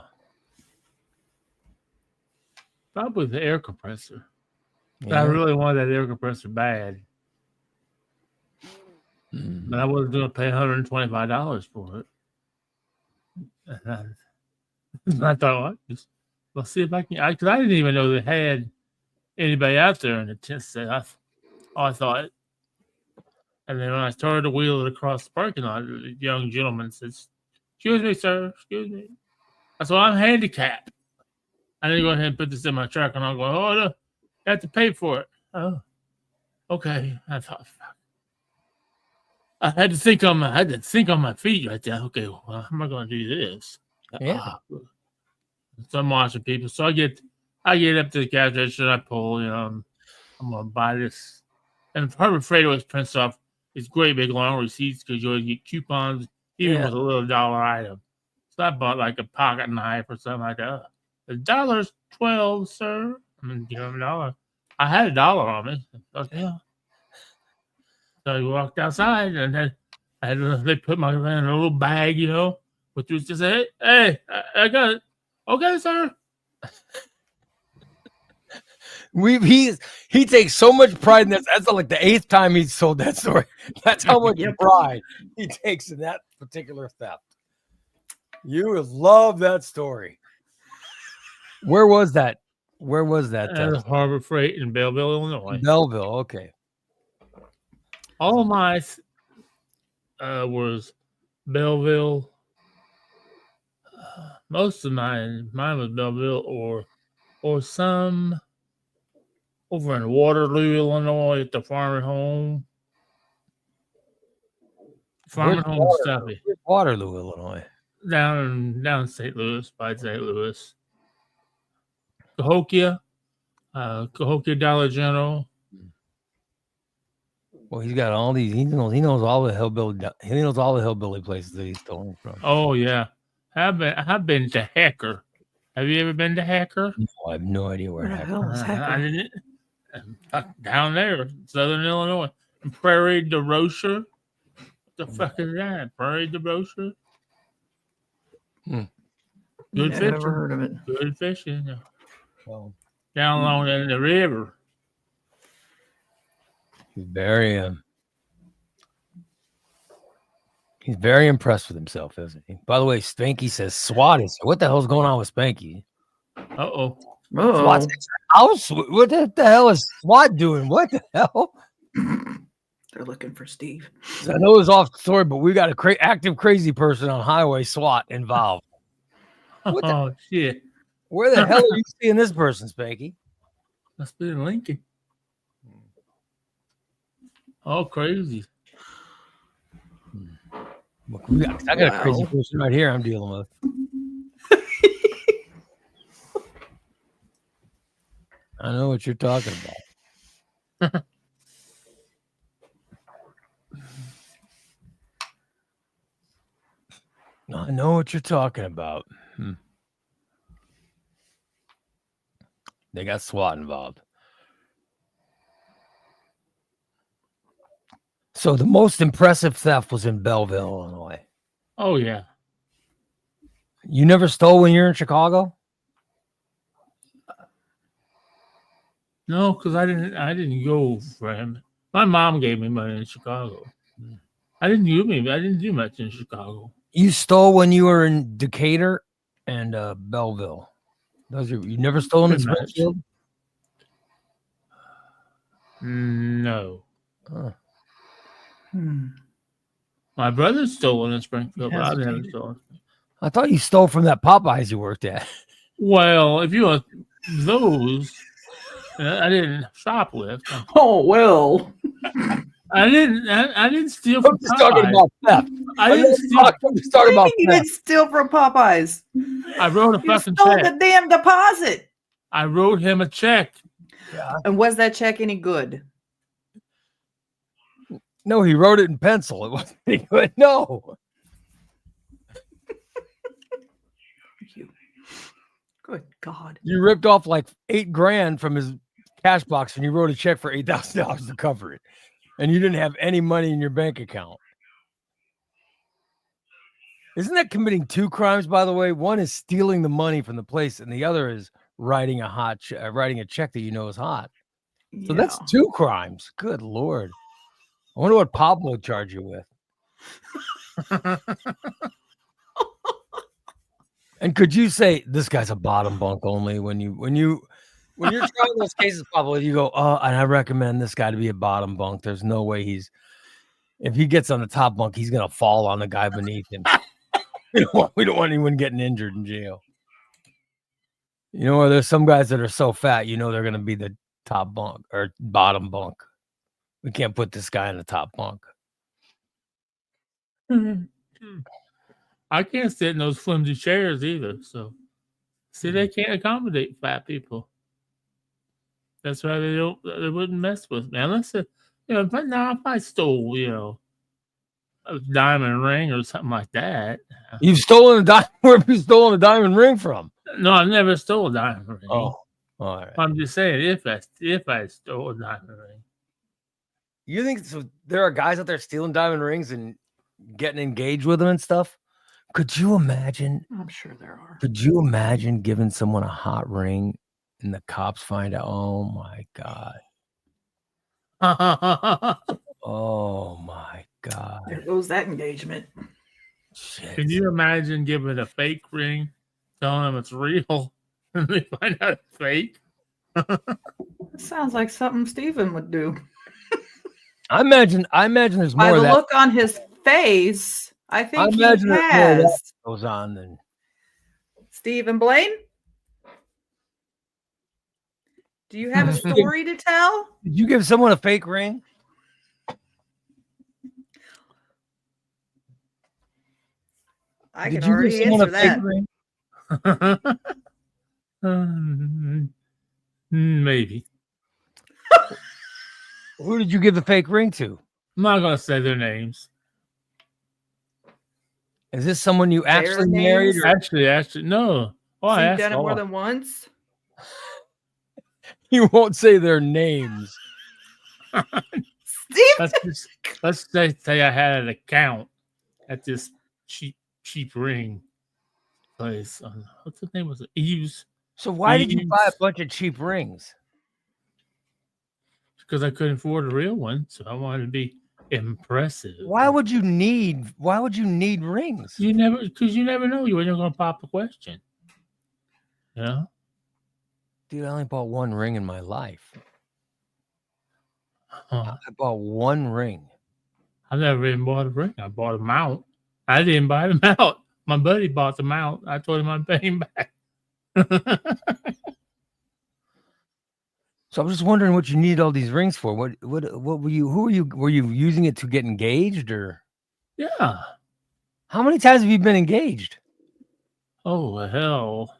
Speaker 1: Probably the air compressor.
Speaker 3: Yeah.
Speaker 1: I really wanted that air compressor bad. But I wasn't going to pay $125 for it. And I thought, let's see if I can. Because I didn't even know they had anybody out there in the tent set. I thought. And then when I started to wheel it across the parking lot, the young gentleman says, "Excuse me, sir. Excuse me." I said, "I'm handicapped. I need to go ahead and put this in my truck." And I'm going, "Oh, no, I have to pay for it." Oh, okay. I thought, fuck. I had to think on my feet right there. Okay, well, how am I going to do this?
Speaker 3: Yeah.
Speaker 1: So I'm watching people. So I get up to the cash register and I pull, I'm going to buy this. And Harbor Freight always prints off these great big long receipts because you always get coupons, even with a little dollar item. So I bought like a pocket knife or something like that. $1.12, sir. I'm going to give him $1. I had $1 on me. Okay. So I walked outside and then they put my in a little bag, which was just, hey, I got it. Okay, sir.
Speaker 3: He takes so much pride in this. That's like the 8th time he's told that story. That's how much pride he takes in that particular theft. You would love that story. Where was that?
Speaker 1: At Harbor Freight in Belleville, Illinois.
Speaker 3: Belleville, okay.
Speaker 1: All of my was Belleville. Most of mine was Belleville or some over in Waterloo, Illinois, at the Farmer Home. Farmer Home Stuffy.
Speaker 3: Waterloo, Illinois.
Speaker 1: Down in St. Louis, by St. Louis. Cahokia Dollar General.
Speaker 3: Well, he's got all these. He knows all the hillbilly places that he's stolen from.
Speaker 1: Oh yeah, I've been to Hecker. Have you ever been to Hecker?
Speaker 3: No, I have no idea where
Speaker 2: Where the hell is
Speaker 1: I
Speaker 2: Hecker?
Speaker 1: didn't. Down there, Southern Illinois, and Prairie de Rocher. What the fuck is that? Prairie de Rocher. Good
Speaker 2: Never
Speaker 1: fishing.
Speaker 2: heard of it.
Speaker 1: Good fishing.
Speaker 3: Well,
Speaker 1: Down along in the river.
Speaker 3: he's very impressed with himself, isn't he? By the way, Spanky says SWAT is. What the hell's going on with Spanky?
Speaker 2: Oh,
Speaker 3: SWAT's house? What the hell is SWAT doing? What the hell?
Speaker 2: they're looking for Steve.
Speaker 3: I know it's off the story, but we got a active crazy person on highway SWAT involved.
Speaker 1: Oh shit!
Speaker 3: Where the hell are you seeing this person, Spanky?
Speaker 1: Must be in Lincoln. Oh, crazy!
Speaker 3: Look, I got a crazy person right here I'm dealing with. I know what you're talking about. I know what you're talking about. They got SWAT involved. So the most impressive theft was in Belleville, Illinois.
Speaker 1: Oh yeah.
Speaker 3: You never stole when you're in Chicago?
Speaker 1: No, because I didn't go for him. My mom gave me money in Chicago. I didn't do much in Chicago.
Speaker 3: You stole when you were in Decatur and Belleville. You never stolen in
Speaker 1: Pretty much.
Speaker 3: Springfield?
Speaker 1: No.
Speaker 3: Huh.
Speaker 1: My brother stole in Springfield,
Speaker 2: He
Speaker 1: but I've never
Speaker 2: hesitated.
Speaker 1: stolen.
Speaker 3: I thought you stole from that Popeyes you worked at.
Speaker 1: Well, if you want those, I didn't shoplift.
Speaker 2: Oh well.
Speaker 1: I didn't steal
Speaker 3: I'm
Speaker 1: from
Speaker 3: just talking
Speaker 1: Popeyes.
Speaker 3: about theft.
Speaker 1: I didn't steal.
Speaker 3: I'm just talking about
Speaker 2: You
Speaker 3: theft.
Speaker 2: didn't steal from Popeyes.
Speaker 1: I wrote a
Speaker 2: You
Speaker 1: fucking
Speaker 2: stole
Speaker 1: check.
Speaker 2: the damn deposit.
Speaker 1: I wrote him a check.
Speaker 2: And was that check any good?
Speaker 3: No, he wrote it in pencil. It wasn't any good. No.
Speaker 2: Good God.
Speaker 3: You ripped off like $8,000 from his cash box and you wrote a check for $8,000 to cover it. And you didn't have any money in your bank account. Isn't that committing two crimes, by the way? One is stealing the money from the place, and the other is writing a check that you know is hot. So that's two crimes. Good Lord. I wonder what Pablo would charge you with. And could you say this guy's a bottom bunk only when you're trying those cases, Pablo, you go, oh, and I recommend this guy to be a bottom bunk. There's no way if he gets on the top bunk, he's gonna fall on the guy beneath him. We don't want anyone getting injured in jail. You know, there's some guys that are so fat, you know, they're gonna be the top bunk or bottom bunk. We can't put this guy in the top bunk.
Speaker 1: I can't sit in those flimsy chairs either. So, see, they can't accommodate fat people. That's why they wouldn't mess with me unless, But now if I stole, a diamond ring or something like that.
Speaker 3: You've stolen a diamond. Where have you stolen a diamond ring from?
Speaker 1: No, I never stole a diamond ring.
Speaker 3: Oh, all right.
Speaker 1: I'm just saying if I stole a diamond ring.
Speaker 3: You think so? There are guys out there stealing diamond rings and getting engaged with them and stuff. Could you imagine?
Speaker 2: I'm sure there are.
Speaker 3: Could you imagine giving someone a hot ring and the cops find out? Oh my God. Oh my God.
Speaker 2: There goes that engagement.
Speaker 3: Shit.
Speaker 1: Can you imagine giving a fake ring, telling them it's real, and they find out it's fake?
Speaker 2: Sounds like something Stephen would do.
Speaker 3: I imagine there's
Speaker 2: By
Speaker 3: more
Speaker 2: the
Speaker 3: of that
Speaker 2: look on his face, I think he
Speaker 3: imagine there's more of that
Speaker 2: has.
Speaker 3: goes on than
Speaker 2: Stephen Blaine? Do you have a story to tell?
Speaker 3: did you give someone a fake ring?
Speaker 2: I
Speaker 3: Did
Speaker 2: can
Speaker 3: you give
Speaker 2: already
Speaker 3: someone
Speaker 2: answer
Speaker 3: a fake
Speaker 2: that.
Speaker 3: ring?
Speaker 1: Maybe.
Speaker 3: Who did you give the fake ring to?
Speaker 1: I'm not gonna say their names.
Speaker 3: Is this someone you
Speaker 2: Their
Speaker 3: actually married?
Speaker 2: names?
Speaker 3: Or
Speaker 1: Actually, no. Oh,
Speaker 2: So
Speaker 1: I
Speaker 2: you've
Speaker 1: asked
Speaker 2: done it more
Speaker 1: all.
Speaker 2: than once?
Speaker 3: you won't say their names.
Speaker 2: Steve?
Speaker 1: Let's say I had an account at this cheap ring place. What's the name? Was it Eve's?
Speaker 3: So why did you buy a
Speaker 1: Eves.
Speaker 3: bunch of cheap rings?
Speaker 1: Because I couldn't afford a real one, so I wanted to be impressive.
Speaker 3: Why would you need rings?
Speaker 1: you never? Because you never know when you're gonna pop a question. Yeah.
Speaker 3: Dude, I only bought one ring in my life.
Speaker 1: Huh.
Speaker 3: I bought one ring.
Speaker 1: I never even bought a ring. I bought a mount. I didn't buy the mount. My buddy bought the mount. I told him I'd pay him back.
Speaker 3: So I'm just wondering what you need all these rings for. What were you? Were you using it to get engaged or?
Speaker 1: Yeah.
Speaker 3: How many times have you been engaged?
Speaker 1: Oh hell.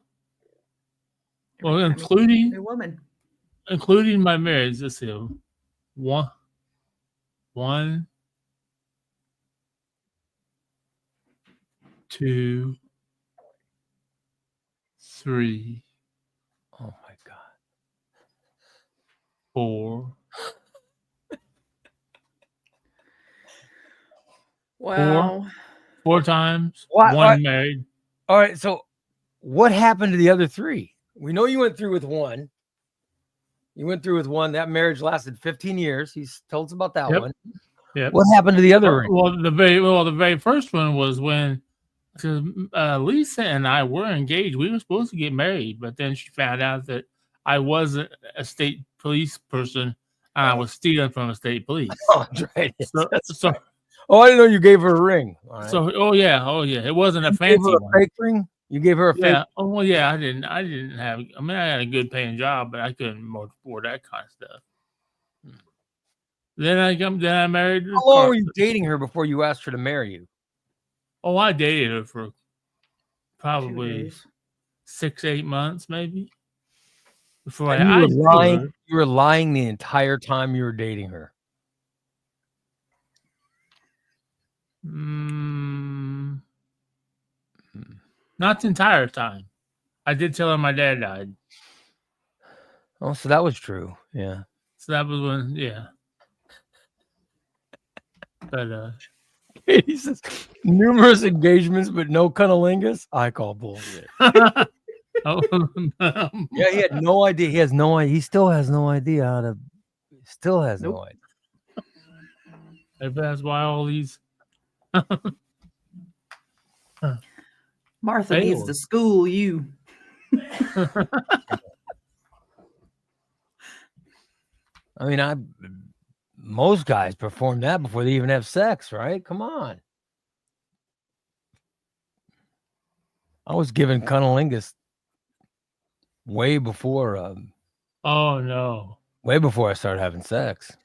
Speaker 1: Well,
Speaker 2: Every time you meet a woman.
Speaker 1: including my marriage. Let's see. One, 2, 3,
Speaker 3: Oh my God.
Speaker 1: 4,
Speaker 2: Wow.
Speaker 1: 4 times,
Speaker 3: What-
Speaker 1: 1
Speaker 3: what-
Speaker 1: married.
Speaker 3: All right. So what happened to the other 3? We know you went through with one. You went through with one. That marriage lasted 15 years. He's told us about that
Speaker 1: Yep.
Speaker 3: one.
Speaker 1: Yep.
Speaker 3: What happened to the other ring?
Speaker 1: Well, the very first one was when, because Lisa and I were engaged. We were supposed to get married, but then she found out that I wasn't a state police person. And I was stealing from a state police.
Speaker 3: Oh, that's right.
Speaker 1: So,
Speaker 3: That's
Speaker 1: so,
Speaker 3: right. Oh, I didn't know you gave her a ring. All right.
Speaker 1: oh yeah, it wasn't a
Speaker 3: You gave
Speaker 1: fancy
Speaker 3: her a
Speaker 1: one.
Speaker 3: fake ring? You gave her a fake.
Speaker 1: Yeah. Oh well, yeah. I didn't have. I mean, I had a good paying job, but I couldn't afford that kind of stuff. Then I married.
Speaker 3: How long were you dating her before you asked her to marry you?
Speaker 1: Oh, I dated her for
Speaker 2: 2
Speaker 1: probably
Speaker 2: days.
Speaker 1: 6-8 months, maybe. Before
Speaker 3: And
Speaker 1: I
Speaker 3: you were lying.
Speaker 1: her.
Speaker 3: You were lying the entire time you were dating her.
Speaker 1: Not the entire time. I did tell her my dad died.
Speaker 3: Oh, so that was true. Yeah.
Speaker 1: So that was when, yeah. But
Speaker 3: He says numerous engagements, but no cunnilingus. I call bullshit.
Speaker 1: oh,
Speaker 3: Yeah, he had no idea. He has no idea. He still has no idea how to. Still has no
Speaker 2: Nope.
Speaker 3: idea.
Speaker 1: that's why all these
Speaker 2: Martha needs
Speaker 1: Failed.
Speaker 2: to school you.
Speaker 3: I mean, most guys perform that before they even have sex, right? Come on. I was given cunnilingus way before
Speaker 1: oh no.
Speaker 3: I started having sex.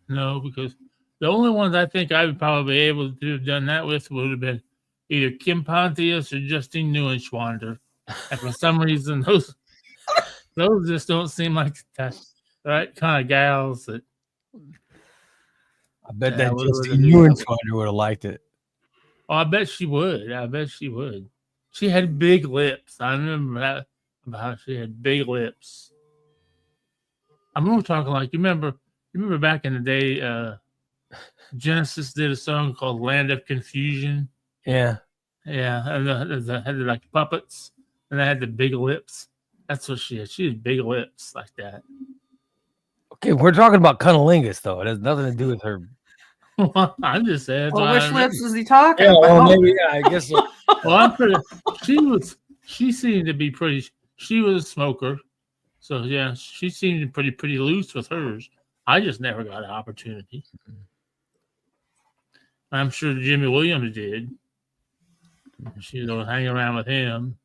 Speaker 1: No, because the only ones I think I would probably be able to have done that with would have been either Kim Pontius or Justine Neuenschwander. And for some reason, those just don't seem like the right kind of gals that.
Speaker 3: I bet
Speaker 1: Yeah,
Speaker 3: that
Speaker 1: what would
Speaker 3: Justine
Speaker 1: I do?
Speaker 3: Neuenschwander would have liked it.
Speaker 1: Oh, I bet she would. I bet she would. She had big lips. I remember that about how she had big lips. I remember talking like you remember back in the day, Genesis did a song called "Land of Confusion."
Speaker 3: Yeah.
Speaker 1: Yeah, and they had like puppets, and they had the big lips. That's what she had. She had big lips like that.
Speaker 3: Okay, we're talking about cunnilingus, though. It has nothing to do with her.
Speaker 1: I'm just saying. that's
Speaker 2: Well,
Speaker 1: why I
Speaker 2: which
Speaker 1: remember.
Speaker 2: lips is he talking
Speaker 3: Yeah, well,
Speaker 2: about?
Speaker 3: maybe, yeah, I guess. So.
Speaker 1: Well, I'm pretty. She seemed to be pretty. She was a smoker, so yeah, she seemed pretty loose with hers. I just never got an opportunity. I'm sure Jimmy Williams did. She was hanging around with him.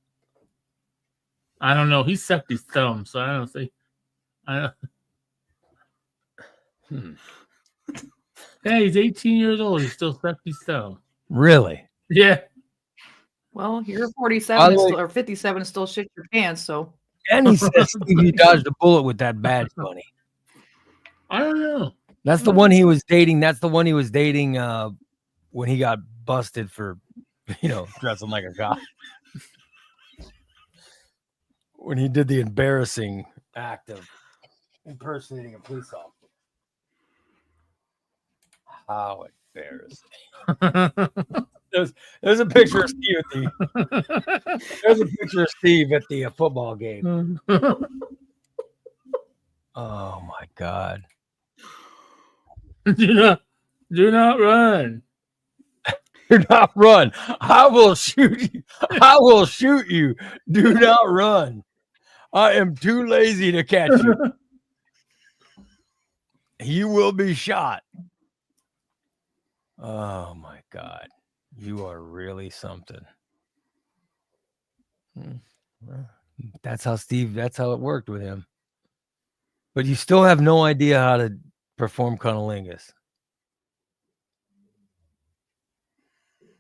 Speaker 1: I don't know. He sucked his thumb, so I don't think. Yeah, he's 18 years old. He still sucked his thumb.
Speaker 3: Really?
Speaker 1: Yeah.
Speaker 2: Well, you're
Speaker 3: By
Speaker 2: 47
Speaker 3: the way-
Speaker 2: or 57 and still shit your pants, so
Speaker 3: And he says Stevie dodged a bullet with that badge money.
Speaker 1: I don't know.
Speaker 3: That's the one he was dating. That's the one he was dating when he got busted for, dressing like a cop. When he did the embarrassing act of impersonating a police officer. How embarrassing. There's a picture of Steve at the football game. Oh my God.
Speaker 1: Do not run.
Speaker 3: Do not run. I will shoot you. I will shoot you. Do not run. I am too lazy to catch you. You will be shot. Oh my God. You are really something. That's how it worked with him. But you still have no idea how to perform cunnilingus.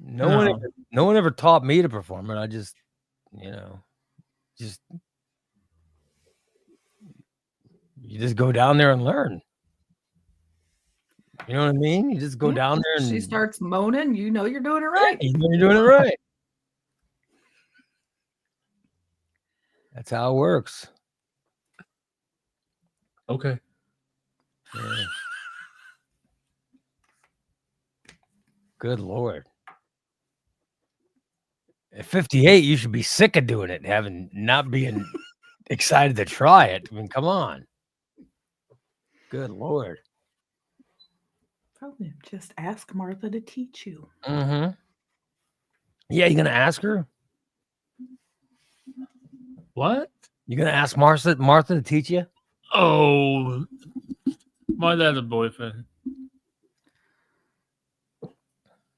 Speaker 3: No one ever taught me to perform it. I just, you just go down there and learn. You know what I mean? You just go down there and
Speaker 2: she starts moaning, you know you're doing it right.
Speaker 3: you know you're doing it right. That's how it works.
Speaker 1: Okay.
Speaker 3: Yeah. Good Lord. At 58, you should be sick of doing it, not being excited to try it. I mean, come on. Good Lord.
Speaker 2: Probably just ask Martha to teach you.
Speaker 3: Mm-hmm. Yeah, you gonna ask her?
Speaker 1: What?
Speaker 3: You gonna ask Martha to teach you?
Speaker 1: Oh, my dad's a boyfriend.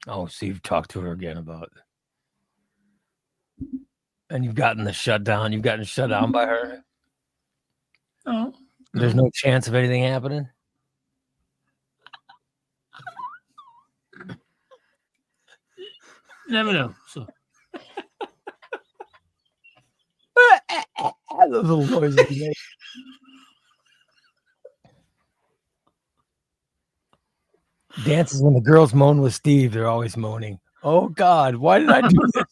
Speaker 3: Oh, so you've talked to her again about it. And you've gotten shut down by her.
Speaker 1: No.
Speaker 3: There's no chance of anything happening.
Speaker 1: Never know. So
Speaker 3: Those little noises you make. Dances when the girls moan with Steve. They're always moaning. Oh God, why did I do this?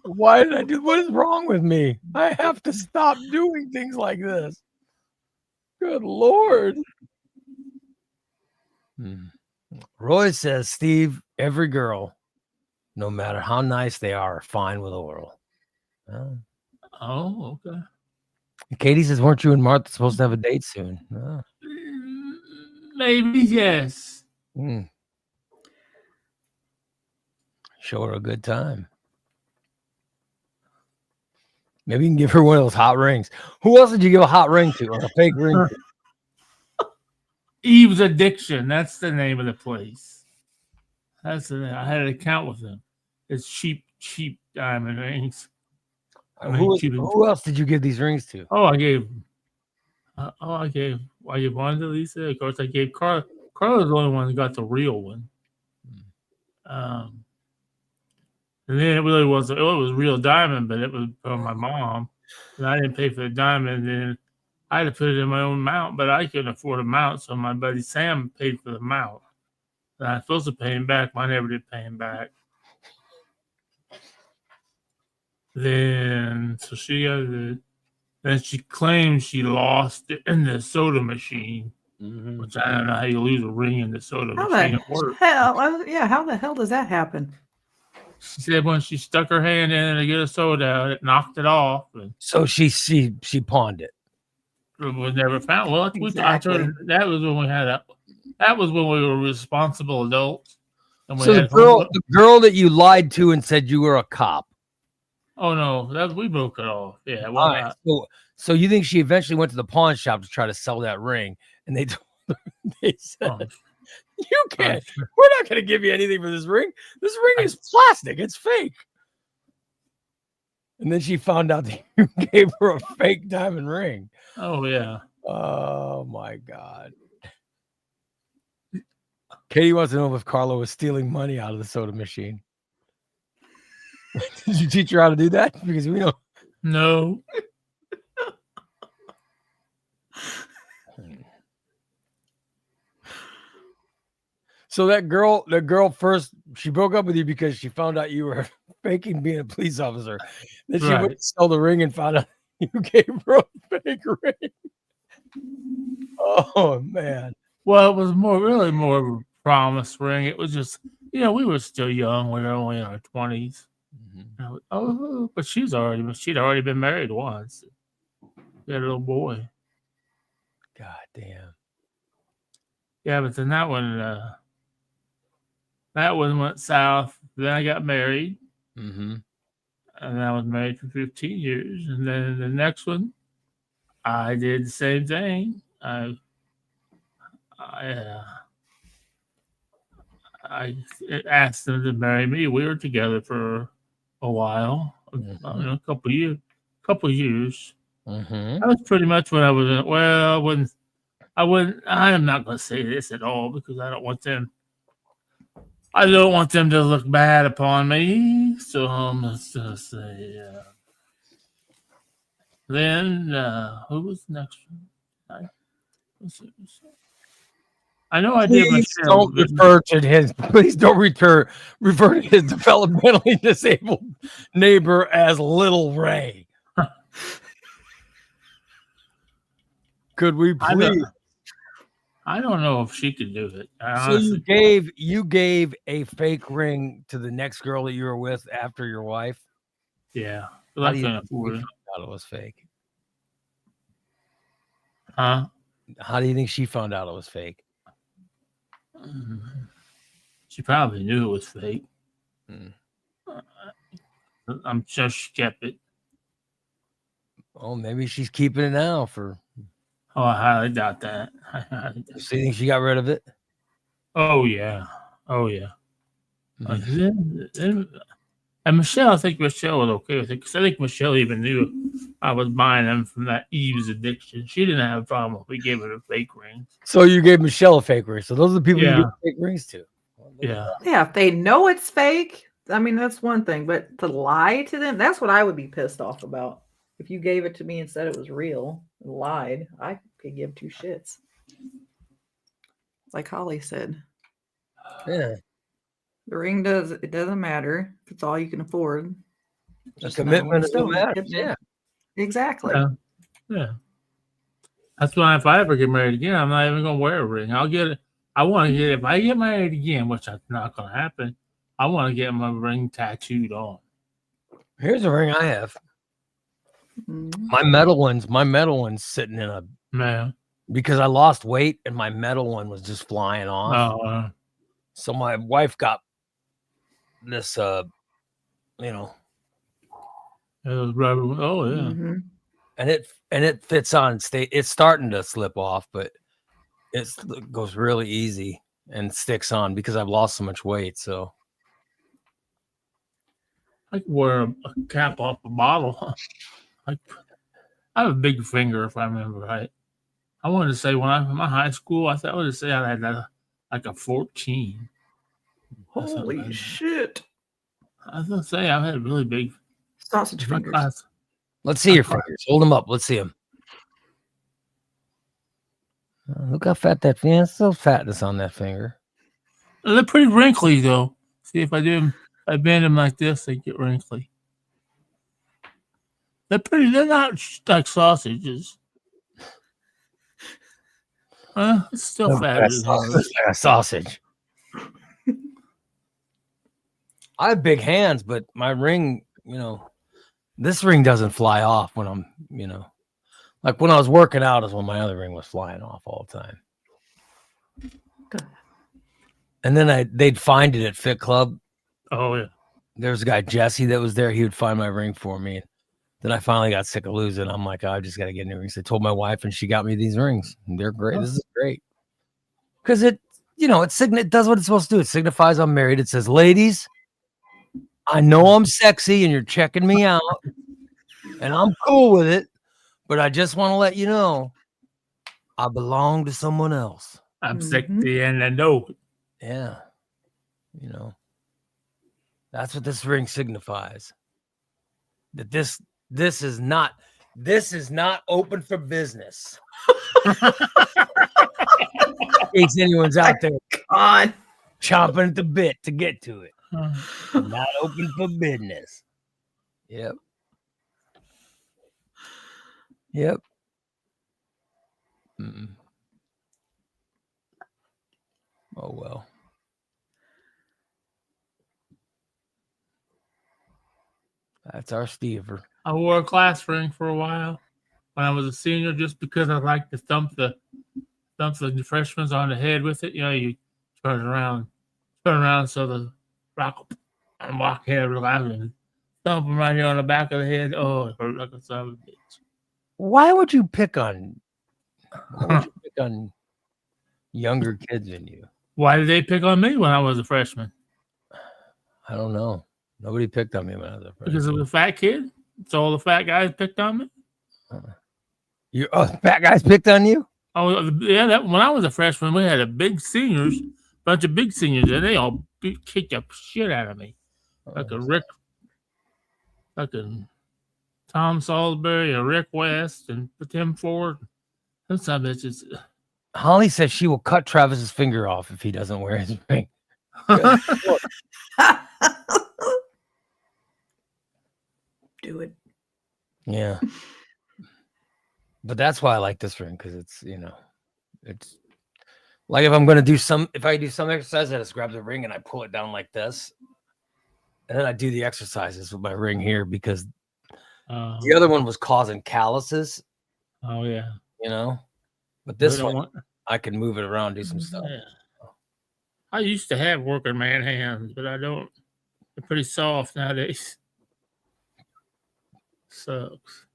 Speaker 3: Why did I do? What is wrong with me? I have to stop doing things like this. Good Lord. Roy says, Steve, every girl, no matter how nice they are fine with oral.
Speaker 1: Oh, okay.
Speaker 3: Katie says, weren't you and Martha supposed to have a date soon? Oh.
Speaker 1: Maybe, yes.
Speaker 3: Show her a good time. Maybe you can give her one of those hot rings. Who else did you give a hot ring to or a fake ring to?
Speaker 1: Eve's Addiction. That's the name of the place. I had an account with them. It's cheap diamond rings.
Speaker 3: Who else did you give these rings to?
Speaker 1: Oh, I gave one to Lisa. Of course, I gave Carla. Carla's the only one that got the real one. And then it was real diamond, but it was from my mom, and I didn't pay for the diamond. And I had to put it in my own mount, but I couldn't afford a mount, so my buddy Sam paid for the mount. And I was supposed to pay him back, but I never did pay him back. Then so she got it. Then she claimed she lost it in the soda machine, which I don't know how you lose a ring in the soda machine at work.
Speaker 2: How the hell does that happen?
Speaker 1: She said when she stuck her hand in to get a soda out, it knocked it off. And
Speaker 3: so she pawned it.
Speaker 1: It was never found. Well,
Speaker 2: Exactly.
Speaker 1: That was when we had that was when we were responsible adults. And we
Speaker 3: So the girl that you lied to and said you were a cop.
Speaker 1: Oh no, we broke it off. Yeah. Well,
Speaker 3: all right. So you think she eventually went to the pawn shop to try to sell that ring, and they told her, they said, "You can't. We're not going to give you anything for this ring. This ring is plastic. It's fake." And then she found out that you gave her a fake diamond ring.
Speaker 1: Oh yeah.
Speaker 3: Oh my God. Katie wants to know if Carla was stealing money out of the soda machine. Did you teach her how to do that? Because we don't.
Speaker 1: No.
Speaker 3: So that girl first, she broke up with you because she found out you were faking being a police officer. Then she went to sell the ring and found out you gave her a fake ring. Oh man.
Speaker 1: Well, it was really more of a promise ring. It was just, we were still young. We were only in our 20s. But she'd already been married once. She had a little boy.
Speaker 3: God damn.
Speaker 1: Yeah, but then that one went south. Then I got married. And I was married for 15 years. And then the next one, I did the same thing. I asked them to marry me. We were together for a while, a couple years. That was pretty much when I was in. Well, I'm not going to say this at all because I don't want them to look bad upon me. So I'm just going to say, then who was the next one? I know I did.
Speaker 3: Please don't refer to his developmentally disabled neighbor as Little Ray. Could we please?
Speaker 1: I don't know if she could do it. I
Speaker 3: So
Speaker 1: honestly,
Speaker 3: you gave a fake ring to the next girl that you were with after your wife.
Speaker 1: yeah. But
Speaker 3: How
Speaker 1: I
Speaker 3: do you
Speaker 1: couldn't
Speaker 3: think
Speaker 1: afford
Speaker 3: she
Speaker 1: it.
Speaker 3: found out it was fake?
Speaker 1: Huh?
Speaker 3: How do you think she found out it was fake?
Speaker 1: She probably knew it was fake.
Speaker 3: Hmm.
Speaker 1: I'm sure she kept it.
Speaker 3: Oh, maybe she's keeping it now for.
Speaker 1: Oh, I highly doubt that. I highly doubt
Speaker 3: So you think she got rid of it?
Speaker 1: Oh yeah. Oh yeah.
Speaker 3: Mhm.
Speaker 1: And Michelle, I think Michelle was okay with it because I think Michelle even knew I was buying them from that Eve's addiction. She didn't have a problem if we gave her the fake rings.
Speaker 3: So you gave Michelle a fake ring. So those are the people you
Speaker 1: Yeah.
Speaker 3: give fake rings to. Well, look at
Speaker 1: Yeah.
Speaker 2: Yeah, if they know it's fake, I mean that's one thing, but to lie to them, that's what I would be pissed off about. If you gave it to me and said it was real and lied, I could give two shits. Like Holly said,
Speaker 3: that. Yeah.
Speaker 2: the ring doesn't matter if it's all you can afford.
Speaker 3: The
Speaker 2: Just another one
Speaker 3: commitment is what
Speaker 2: stolen,
Speaker 3: matters.
Speaker 2: isn't it?
Speaker 3: Yeah.
Speaker 2: Exactly.
Speaker 1: Yeah. Yeah. That's why if I ever get married again, I'm not even gonna wear a ring. I'll get it. I want to get if I get married again, which is not gonna happen. I want to get my ring tattooed on.
Speaker 3: Here's a ring I have.
Speaker 2: Mhm.
Speaker 3: My metal one's sitting in a
Speaker 1: Man.
Speaker 3: because I lost weight and my metal one was just flying off.
Speaker 1: Oh,
Speaker 3: So my wife got this you know,
Speaker 1: it was rubber. Oh yeah.
Speaker 2: Mhm.
Speaker 3: and it fits on it's starting to slip off, but it goes really easy and sticks on because I've lost so much weight. So
Speaker 1: I could wear a cap off a bottle. I have a big finger, if I remember right. I wanted to say when I was in my high school, I thought I would say I had like a 14. or something like
Speaker 2: Holy
Speaker 1: that.
Speaker 2: shit!
Speaker 1: I was gonna say I had really big.
Speaker 2: Sausage
Speaker 1: My
Speaker 2: fingers.
Speaker 1: class,
Speaker 3: let's see your fingers. Hold them up. Let's see them. Look how fat that finger. There's still fatness on that finger.
Speaker 1: they're pretty wrinkly though. See if I do them, I bend them like this, they get wrinkly. They're pretty. They're not like sausages. It's still fatter than hers.
Speaker 3: Looks like a sausage. I have big hands, but my ring, this ring doesn't fly off when I'm, like when I was working out is when my other ring was flying off all the time.
Speaker 2: Good.
Speaker 3: And then they'd find it at Fit Club.
Speaker 1: Oh yeah.
Speaker 3: There was a guy, Jesse, that was there. He would find my ring for me. Then I finally got sick of losing. I'm like, I just got to get new rings. I told my wife, and she got me these rings. They're great.
Speaker 1: Oh.
Speaker 3: This is great. Because it does what it's supposed to do. It signifies I'm married. It says, ladies, I know I'm sexy and you're checking me out, and I'm cool with it, but I just want to let you know I belong to someone else.
Speaker 1: I'm sexy and I know.
Speaker 3: Yeah. That's what this ring signifies. That this is not open for business. In case anyone's out there
Speaker 2: God.
Speaker 3: chomping at the bit to get to it. Not open for business. Yep. Mm-mm. Oh well. That's our Stever.
Speaker 1: I wore a class ring for a while when I was a senior, just because I liked to thump the freshmen on the head with it. You turn around so the rock and walk head around and thump them right here on the back of the head. Oh, it hurt like a son of a bitch.
Speaker 3: Why would you pick on younger kids than you?
Speaker 1: Why did they pick on me when I was a freshman?
Speaker 3: I don't know. Nobody picked on me when I was a freshman.
Speaker 1: Because of the fat kid? So all the fat guys picked on me?
Speaker 3: Fat guys picked on you?
Speaker 1: Oh, yeah. When I was a freshman, we had a bunch of big seniors, and they all kicked the shit out of me. Like a Tom Salisbury, a Rick West, and Tim Ford. Those some bitches.
Speaker 3: Holly says she will cut Travis's finger off if he doesn't wear his ring.
Speaker 2: Do it.
Speaker 3: Yeah. But that's why I like this ring, because it's Like if I'm gonna do if I do some exercise, I just grab the ring and I pull it down like this, and then I do the exercises with my ring here because the other one was causing calluses.
Speaker 1: Oh yeah.
Speaker 3: But
Speaker 1: We
Speaker 3: this
Speaker 1: don't
Speaker 3: one I can move it around, do some stuff.
Speaker 1: Yeah. I used to have working man hands, but I don't. They're pretty soft nowadays. Sucks.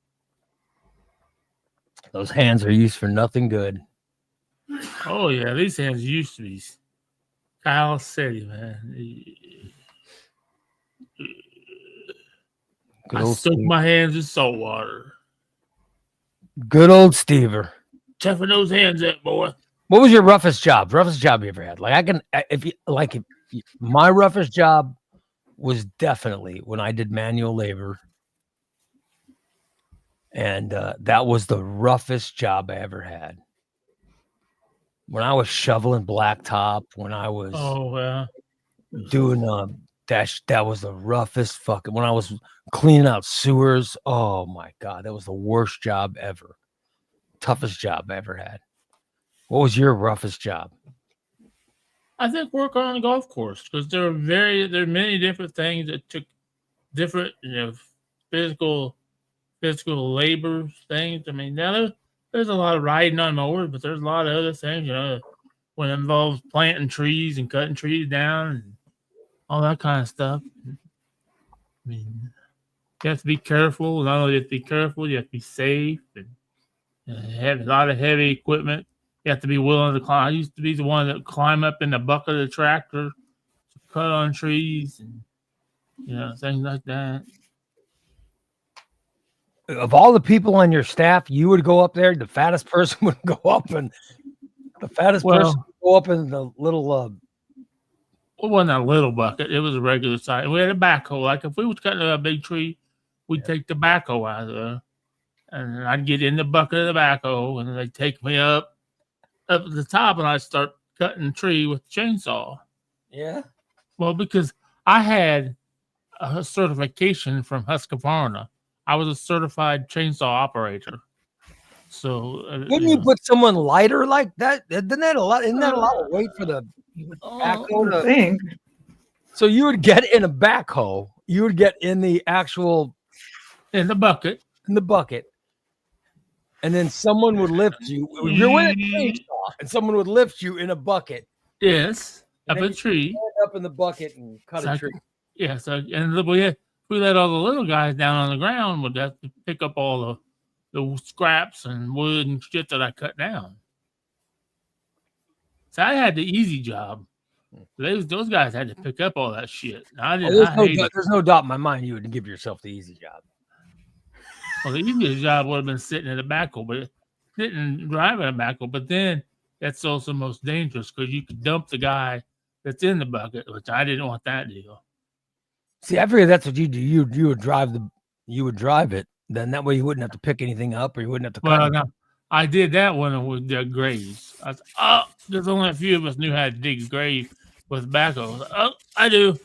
Speaker 3: Those hands are used for nothing good.
Speaker 1: Oh yeah, these hands used to be Kyle City, man.
Speaker 3: Good
Speaker 1: I
Speaker 3: old
Speaker 1: soak
Speaker 3: Steve.
Speaker 1: my hands in salt water.
Speaker 3: Good old Stever.
Speaker 1: Toughen those hands up, boy.
Speaker 3: What was your roughest job? Roughest job you ever had? Like my roughest job was definitely when I did manual labor, and that was the roughest job I ever had. When I was shoveling blacktop, when I was doing that was the roughest fucking. When I was cleaning out sewers, oh my god, that was the worst job ever. Toughest job I ever had. What was your roughest job?
Speaker 1: I think work on a golf course because there are many different things that took different, physical labor things. I mean, now there's a lot of riding on mowers, but there's a lot of other things, when it involves planting trees and cutting trees down and all that kind of stuff. I mean, you have to be careful. Not only you have to be careful, you have to be safe and have a lot of heavy equipment. You have to be willing to climb. I used to be the one that climb up in the bucket of the tractor to cut on trees and things like that.
Speaker 3: Of all the people on your staff, you would go up there. The fattest person would go up, and the fattest person would go up in the little.
Speaker 1: It wasn't a little bucket; it was a regular size. We had a backhoe. Like if we was cutting a big tree, we'd take the backhoe out of there, and I'd get in the bucket of the backhoe, and they'd take me up at the top, and I'd start cutting the tree with the chainsaw.
Speaker 3: Yeah.
Speaker 1: Well, because I had a certification from Husqvarna. I was a certified chainsaw operator. So
Speaker 3: wouldn't you put someone lighter like that? Isn't that a lot of weight for the backhoe to
Speaker 2: thing?
Speaker 3: So you would get in a backhoe, you would get in the actual
Speaker 1: in the bucket,
Speaker 3: and then someone would lift you. You're with a chainsaw, and someone would lift you in a bucket.
Speaker 1: Yes, up a tree.
Speaker 3: Stand up in the bucket and cut a tree.
Speaker 1: Yeah, so and we let all the little guys down on the ground. Would have to pick up all the scraps and wood and shit that I cut down. So I had the easy job. Those guys had to pick up all that shit. I didn't.
Speaker 3: There's no doubt in my mind you would give yourself the easy job.
Speaker 1: Well, the easiest job would have been sitting in the backhoe, but sitting driving a backhoe. But then that's also most dangerous because you could dump the guy that's in the bucket, which I didn't want that deal.
Speaker 3: See, I figured that's what you do. You would drive it. Then that way you wouldn't have to pick anything up, or you wouldn't have to cut.
Speaker 1: Well, no, I did that one with the graves. I was, there's only a few of us knew how to dig a grave with backhoe. Oh, I do.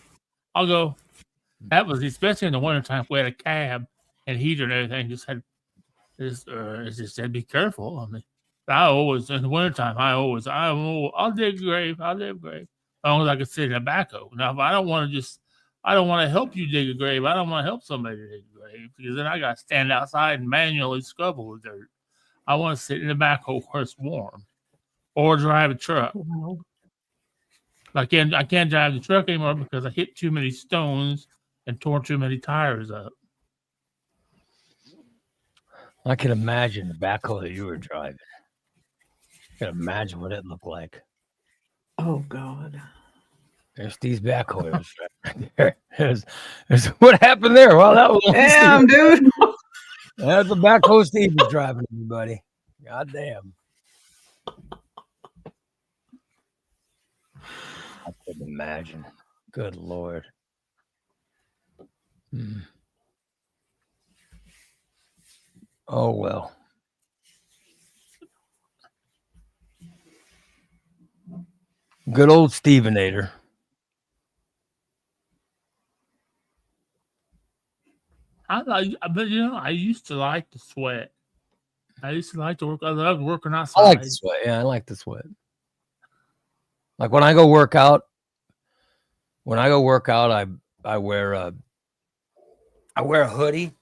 Speaker 1: I'll go. That was especially in the wintertime. We had a cab and heater and everything. Just said be careful. I mean, I always in the wintertime. I'll dig a grave. I'll dig a grave. As long as I could sit in a backhoe. Now, if I don't want to help you dig a grave. I don't want to help somebody dig a grave because then I got to stand outside and manually shovel with dirt. I want to sit in the backhoe where it's warm, or drive a truck. I can't drive the truck anymore because I hit too many stones and tore too many tires up.
Speaker 3: I can imagine the backhoe that you were driving. I can imagine what it looked like.
Speaker 2: Oh God.
Speaker 3: There's these backhoes right there. There's what happened there. Well, that was
Speaker 2: damn, dude.
Speaker 3: That's the backhoe Steve was driving, everybody. God damn. I couldn't imagine. Good Lord. Oh well. Good old Stevenator.
Speaker 1: I used to like to sweat. I used to like to work. I loved working outside.
Speaker 3: I like the sweat. Yeah, I like the sweat. Like when I go work out, I wear a hoodie,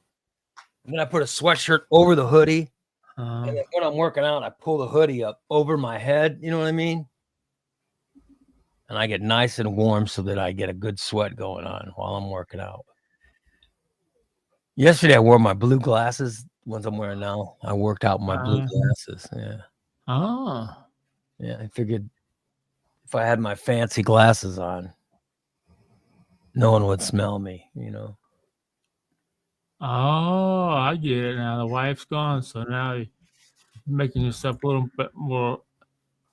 Speaker 3: and then I put a sweatshirt over the hoodie. And then when I'm working out, I pull the hoodie up over my head. You know what I mean? And I get nice and warm so that I get a good sweat going on while I'm working out. Yesterday, I wore my blue glasses, ones I'm wearing now. I worked out with my blue glasses. Yeah.
Speaker 1: Oh.
Speaker 3: Yeah. I figured if I had my fancy glasses on, no one would smell me, you know?
Speaker 1: Oh, I get it now. The wife's gone, so now you're making yourself a little bit more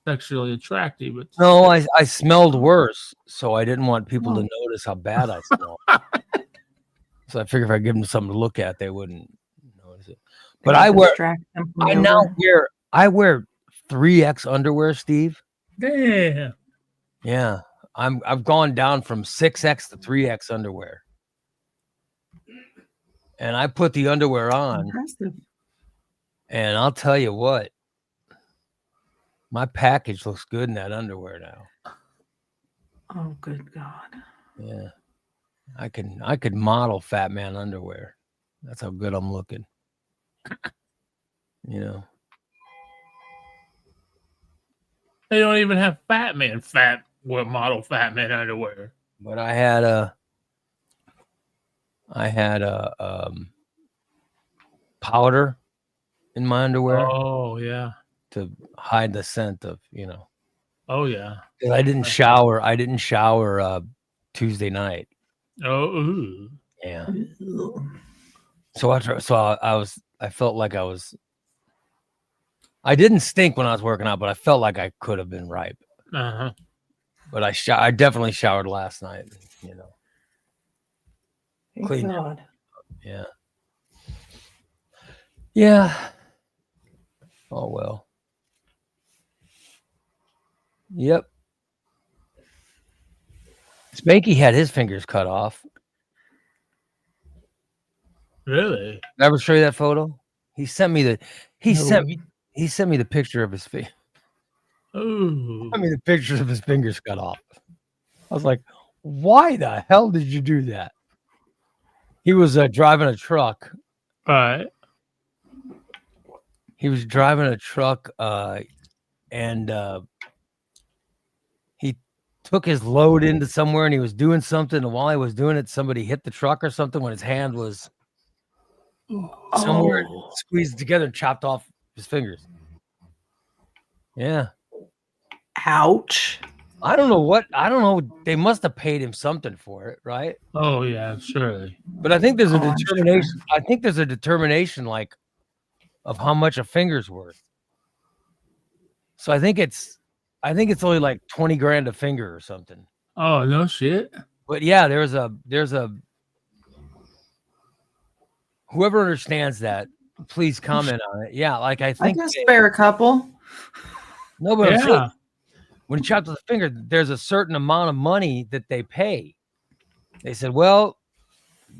Speaker 1: sexually attractive. But
Speaker 3: No, I smelled worse, so I didn't want people to notice how bad I smelled. So I figured if I give them something to look at, they wouldn't notice it. But I wear 3X underwear, Steve.
Speaker 1: damn.
Speaker 3: Yeah, I've gone down from 6X to 3X underwear, and I put the underwear on, and I'll tell you what, my package looks good in that underwear now.
Speaker 2: Oh, good God.
Speaker 3: Yeah, I could model Fat Man underwear. That's how good I'm looking. You know,
Speaker 1: They don't even have model Fat Man underwear.
Speaker 3: but I had a powder in my underwear
Speaker 1: Oh yeah.
Speaker 3: to hide the scent of, you know.
Speaker 1: Oh yeah.
Speaker 3: 'Cause I didn't shower Tuesday night.
Speaker 1: Oh. Ooh.
Speaker 3: Yeah. So I felt like I didn't stink when I was working out, but I felt like I could have been ripe.
Speaker 1: Uh-huh.
Speaker 3: But I definitely showered last night, you know.
Speaker 2: Thank
Speaker 3: Clean.
Speaker 2: God.
Speaker 3: Yeah. Yeah. Oh well. Yep. Spanky had his fingers cut off.
Speaker 1: Really?
Speaker 3: Did I ever show you that photo? He sent me the picture of his face.
Speaker 1: Ooh.
Speaker 3: I mean, the pictures of his fingers cut off. I was like, why the hell did you do that? He was driving a truck.
Speaker 1: Right.
Speaker 3: He was driving a truck and he took his load into somewhere and he was doing something. And while he was doing it, somebody hit the truck or something when his hand was somewhere squeezed together and chopped off his fingers. Yeah.
Speaker 2: Ouch.
Speaker 3: I don't know. They must have paid him something for it, right?
Speaker 1: Oh yeah, surely.
Speaker 3: But I think there's a
Speaker 2: Oh, I'm
Speaker 3: determination.
Speaker 2: sure.
Speaker 3: I think there's a determination, like, of how much a finger's worth. So I think it's only like 20 grand a finger or something.
Speaker 1: Oh no shit.
Speaker 3: But yeah, there's a whoever understands that, please comment on it. Yeah, like I
Speaker 2: I
Speaker 3: think
Speaker 2: can spare a couple.
Speaker 3: no, but I'm saying,
Speaker 1: Yeah.
Speaker 3: when you chop to the finger, there's a certain amount of money that they pay. They said, well,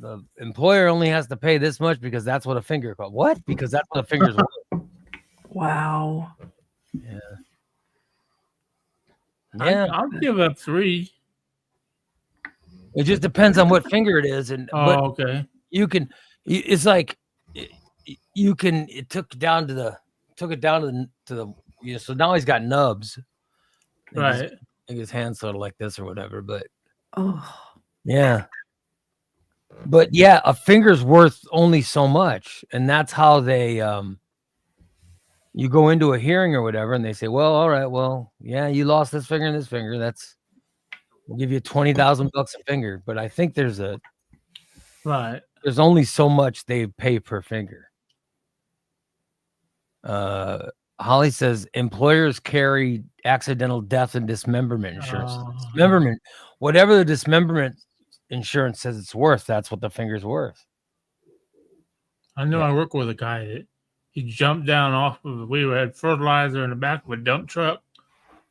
Speaker 3: the employer only has to pay this much because that's what a finger costs. What? Because that's what a finger's worth.
Speaker 2: Wow.
Speaker 3: Yeah. Yeah.
Speaker 1: I'll give up 3.
Speaker 3: It just depends on what finger it is, and but
Speaker 1: Oh, okay.
Speaker 3: it's like it took it down to the you know, so now he's got nubs.
Speaker 1: Right.
Speaker 3: His hands sort of like this or whatever, but
Speaker 2: Oh.
Speaker 3: yeah. But yeah, a finger's worth only so much, and that's how they you go into a hearing or whatever, and they say, well, all right, well, yeah, you lost this finger and this finger. We'll give you $20,000 a finger. But I think there's only so much they pay per finger. Holly says employers carry accidental death and dismemberment insurance. Dismemberment, whatever the dismemberment insurance says it's worth, that's what the finger's worth.
Speaker 1: I know. I work with a guy that he jumped down off of. We had fertilizer in the back of a dump truck.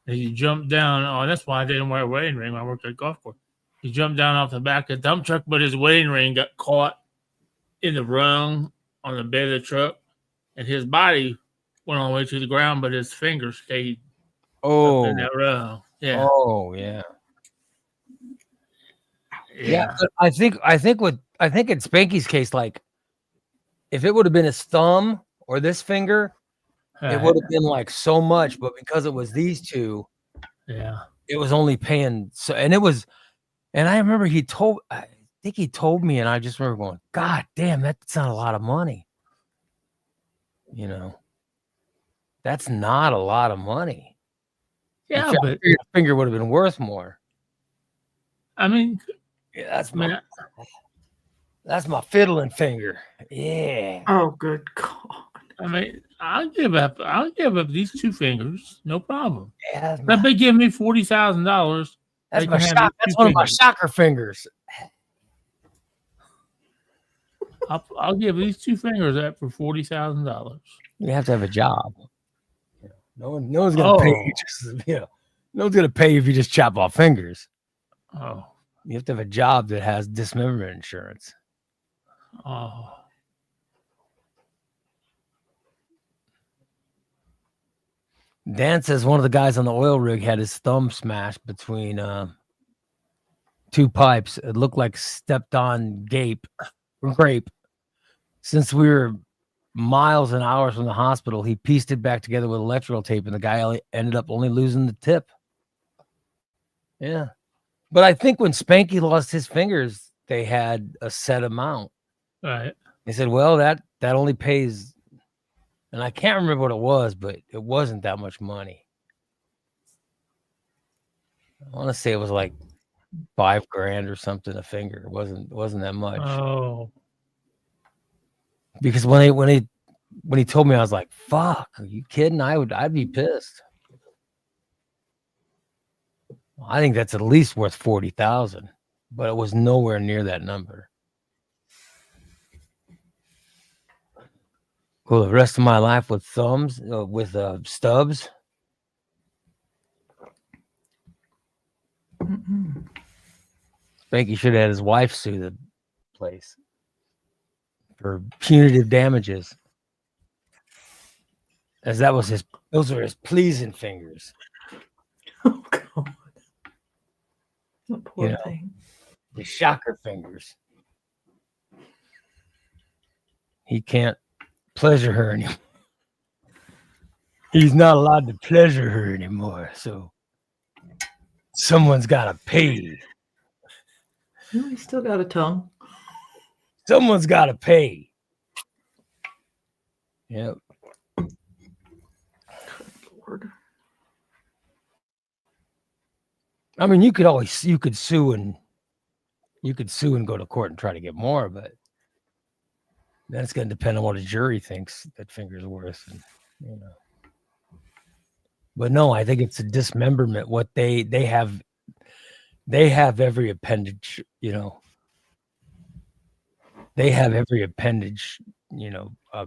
Speaker 1: And he jumped down. Oh, that's why I didn't wear a wedding ring when I worked at a golf course. He jumped down off the back of the dump truck, but his wedding ring got caught in the rung on the bed of the truck, and his body went all the way to the ground, but his finger stayed up in that rung. Yeah.
Speaker 3: Oh yeah.
Speaker 1: Yeah.
Speaker 3: But I think in Spanky's case, like if it would have been his thumb or this finger, it
Speaker 1: Right.
Speaker 3: would have been like so much. But because it was these two,
Speaker 1: Yeah.
Speaker 3: it was only paying so. And I remember I think he told me, and I just remember going, God damn, that's not a lot of money. You know, that's not a lot of money. In
Speaker 1: Yeah,
Speaker 3: fact,
Speaker 1: but
Speaker 3: I figured the finger would have been worth more.
Speaker 1: I mean,
Speaker 3: Yeah,
Speaker 1: man,
Speaker 3: that's my fiddling finger. Yeah.
Speaker 2: Oh, good God.
Speaker 1: I mean, I'll give up these two fingers, no problem.
Speaker 3: Yeah,
Speaker 1: If they give me $40,000,
Speaker 3: that's
Speaker 1: they
Speaker 3: my
Speaker 1: can have
Speaker 3: shock.
Speaker 1: these
Speaker 3: That's
Speaker 1: two
Speaker 3: one of my
Speaker 1: fingers.
Speaker 3: shocker fingers.
Speaker 1: I'll give these two fingers up for $40,000.
Speaker 3: You have to have a job. No one's gonna pay you. Just, no one's gonna pay you if you just chop off fingers.
Speaker 1: Oh,
Speaker 3: You have to have a job that has dismemberment insurance.
Speaker 1: oh,
Speaker 3: Dan says one of the guys on the oil rig had his thumb smashed between two pipes. It looked like stepped on grape. Since we were miles and hours from the hospital, he pieced it back together with electrical tape, and the guy ended up only losing the tip. Yeah. But I think when Spanky lost his fingers, they had a set amount.
Speaker 1: right.
Speaker 3: They said, well, that only pays, and I can't remember what it was, but it wasn't that much money. I want to say it was like $5,000 or something a finger. It wasn't that much.
Speaker 1: Oh,
Speaker 3: Because when he told me, I was like, fuck, are you kidding? I'd be pissed. I think that's at least worth 40,000, but it was nowhere near that number. Well, the rest of my life with thumbs, with stubs.
Speaker 2: Mm-mm.
Speaker 3: Spanky should have had his wife sue the place for punitive damages, as those were his pleasing fingers.
Speaker 2: Oh, God. The poor
Speaker 3: know.
Speaker 2: thing.
Speaker 3: The shocker fingers. He can't pleasure her anymore. He's not allowed to pleasure her anymore. So someone's got to pay.
Speaker 2: No, he's still got a tongue.
Speaker 3: Someone's got to pay. Yep.
Speaker 2: Lord.
Speaker 3: I mean, you could sue and go to court and try to get more, but then it's going to depend on what a jury thinks that finger's worth. And, But no, I think it's a dismemberment. What they have every appendage, They have every appendage,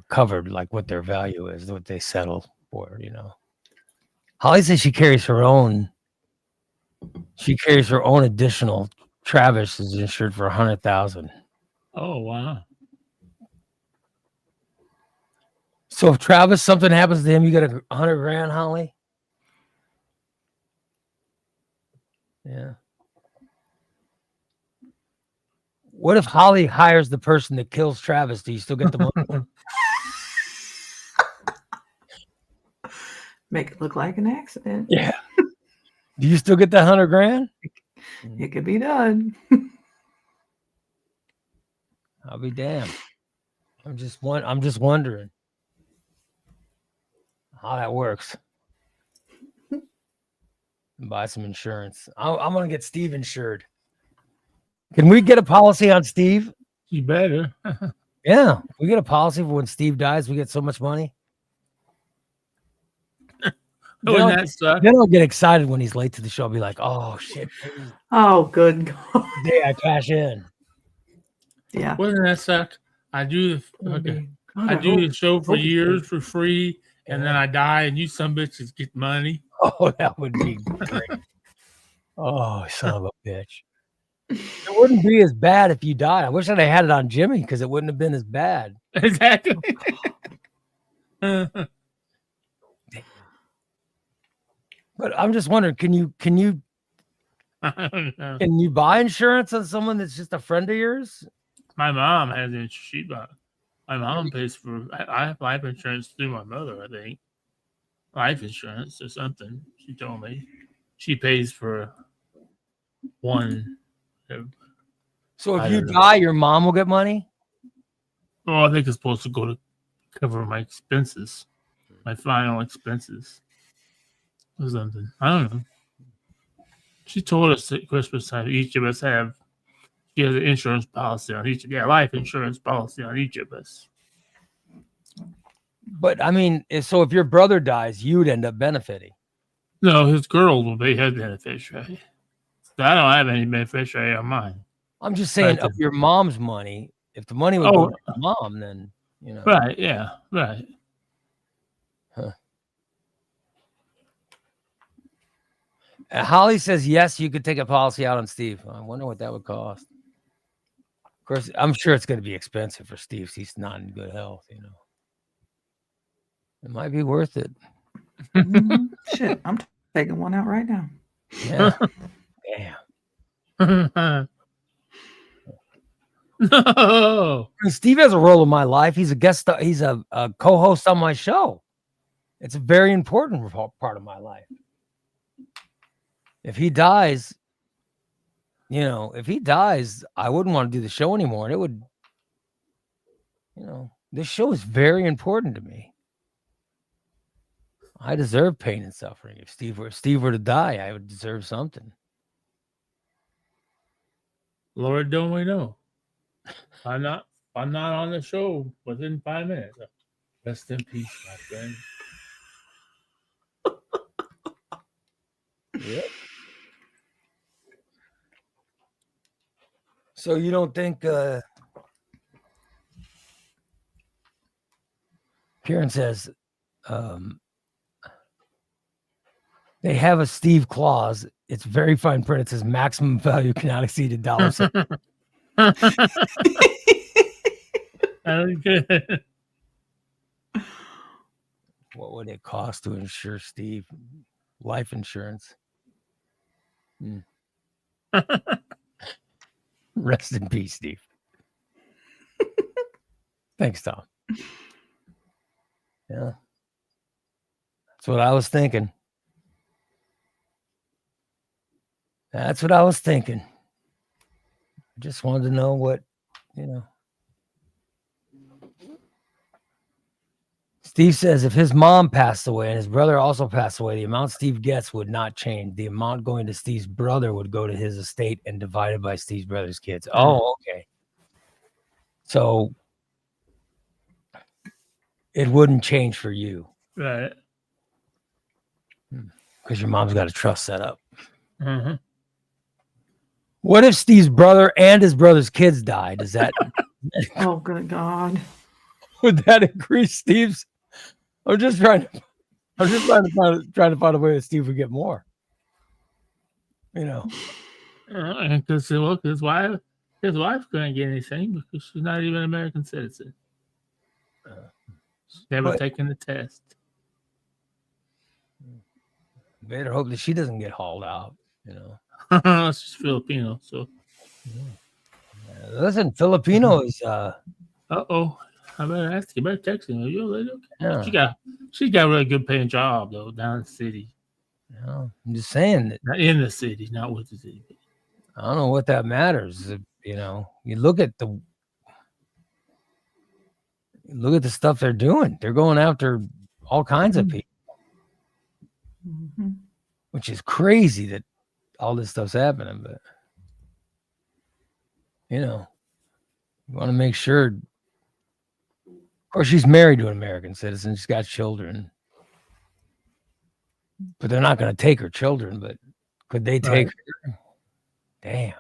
Speaker 3: covered, like what their value is, what they settle for, Holly says she carries her own additional. Travis is insured for 100,000.
Speaker 1: oh, wow.
Speaker 3: So if Travis, something happens to him, you get $100,000, Holly? Yeah. What if Holly hires the person that kills Travis? Do you still get the money?
Speaker 2: Make it look like an accident.
Speaker 3: Yeah. Do you still get that $100,000?
Speaker 2: It could be done.
Speaker 3: I'll be damned. I'm just wondering how that works. Buy some insurance. I'm gonna get Steve insured. Can we get a policy on Steve?
Speaker 1: You better.
Speaker 3: Yeah, we get a policy for when Steve dies. We get so much money.
Speaker 1: Wouldn't that suck?
Speaker 3: Then I'll get excited when he's late to the show. I'll be like, "Oh shit,
Speaker 2: Oh, good God.
Speaker 3: day I cash in."
Speaker 2: Yeah.
Speaker 1: Wouldn't that suck? I do the show for years for free, and then I die, and you some bitches get money.
Speaker 3: Oh, that would be great. Oh, son of a bitch. It wouldn't be as bad if you died. I wish I'd have had it on Jimmy because it wouldn't have been as bad.
Speaker 1: Exactly.
Speaker 3: But I'm just wondering, can you
Speaker 1: I don't know.
Speaker 3: can you buy insurance on someone that's just a friend of yours?
Speaker 1: My mom has it. My mom pays for. I have life insurance through my mother. I think life insurance or something. She told me she pays for one.
Speaker 3: So
Speaker 1: I
Speaker 3: if you
Speaker 1: don't know.
Speaker 3: die, your mom will get money?
Speaker 1: Oh, I think it's supposed to go to cover my expenses, my final expenses, or something. I don't know. She told us at Christmas time each of us have. She has an insurance policy on each. Yeah, life insurance policy on each of us.
Speaker 3: But I mean, so if your brother dies, you'd end up benefiting.
Speaker 1: No, his girl will be his beneficiary. So I don't have any beneficiary on mine.
Speaker 3: I'm just saying,
Speaker 1: Right.
Speaker 3: of your mom's money, if the money would go
Speaker 1: Oh,
Speaker 3: to your mom, then you know.
Speaker 1: right. Yeah. Right.
Speaker 3: Holly says yes, you could take a policy out on Steve. I wonder what that would cost. Of course, I'm sure it's going to be expensive for Steve. He's not in good health, you know. It might be worth it.
Speaker 2: Mhm. Shit, I'm taking one out right now.
Speaker 3: Yeah. Damn.
Speaker 1: No.
Speaker 3: I mean, Steve has a role in my life. He's a guest. He's a co-host on my show. It's a very important part of my life. If he dies, you know, I wouldn't want to do the show anymore. And it would, you know, this show is very important to me. I deserve pain and suffering. If Steve were to die, I would deserve something.
Speaker 1: Lord, don't we know? I'm not on the show within 5 minutes. Rest in peace, my friend.
Speaker 3: Yep. So you don't think Karen says they have a Steve clause. It's very fine print. It says maximum value cannot exceed $1.
Speaker 1: Okay.
Speaker 3: What would it cost to insure Steve? Life insurance. Rest in peace, Steve. Thanks, Tom. Yeah. That's what I was thinking. I just wanted to know what, you know. Steve says if his mom passed away and his brother also passed away, the amount Steve gets would not change. The amount going to Steve's brother would go to his estate and divided by Steve's brother's kids. Oh, okay. So it wouldn't change for you.
Speaker 1: Right.
Speaker 3: Because your mom's got a trust set up.
Speaker 1: Mm-hmm.
Speaker 3: What if Steve's brother and his brother's kids die? Does that
Speaker 2: Oh, good God.
Speaker 3: would that increase Steve's? I'm just trying to find a way that Steve would get more. You know.
Speaker 1: And because look, his wife couldn't get anything because she's not even an American citizen. She's never taken the test.
Speaker 3: Better hope that she doesn't get hauled out. You know.
Speaker 1: She's Filipino, so.
Speaker 3: Listen, Filipino is
Speaker 1: Uh-oh. I better ask you. Better text him. Are you okay?
Speaker 3: yeah.
Speaker 1: She got a really good paying job though down in the city.
Speaker 3: I'm just saying that
Speaker 1: Not in the city, not with the city.
Speaker 3: I don't know what that matters. You know, you look at the stuff they're doing. They're going after all kinds of people, which is crazy that all this stuff's happening. But you know, you want to make sure. Of course, she's married to an American citizen. She's got children. But they're not going to take her children. But could they take her? Damn.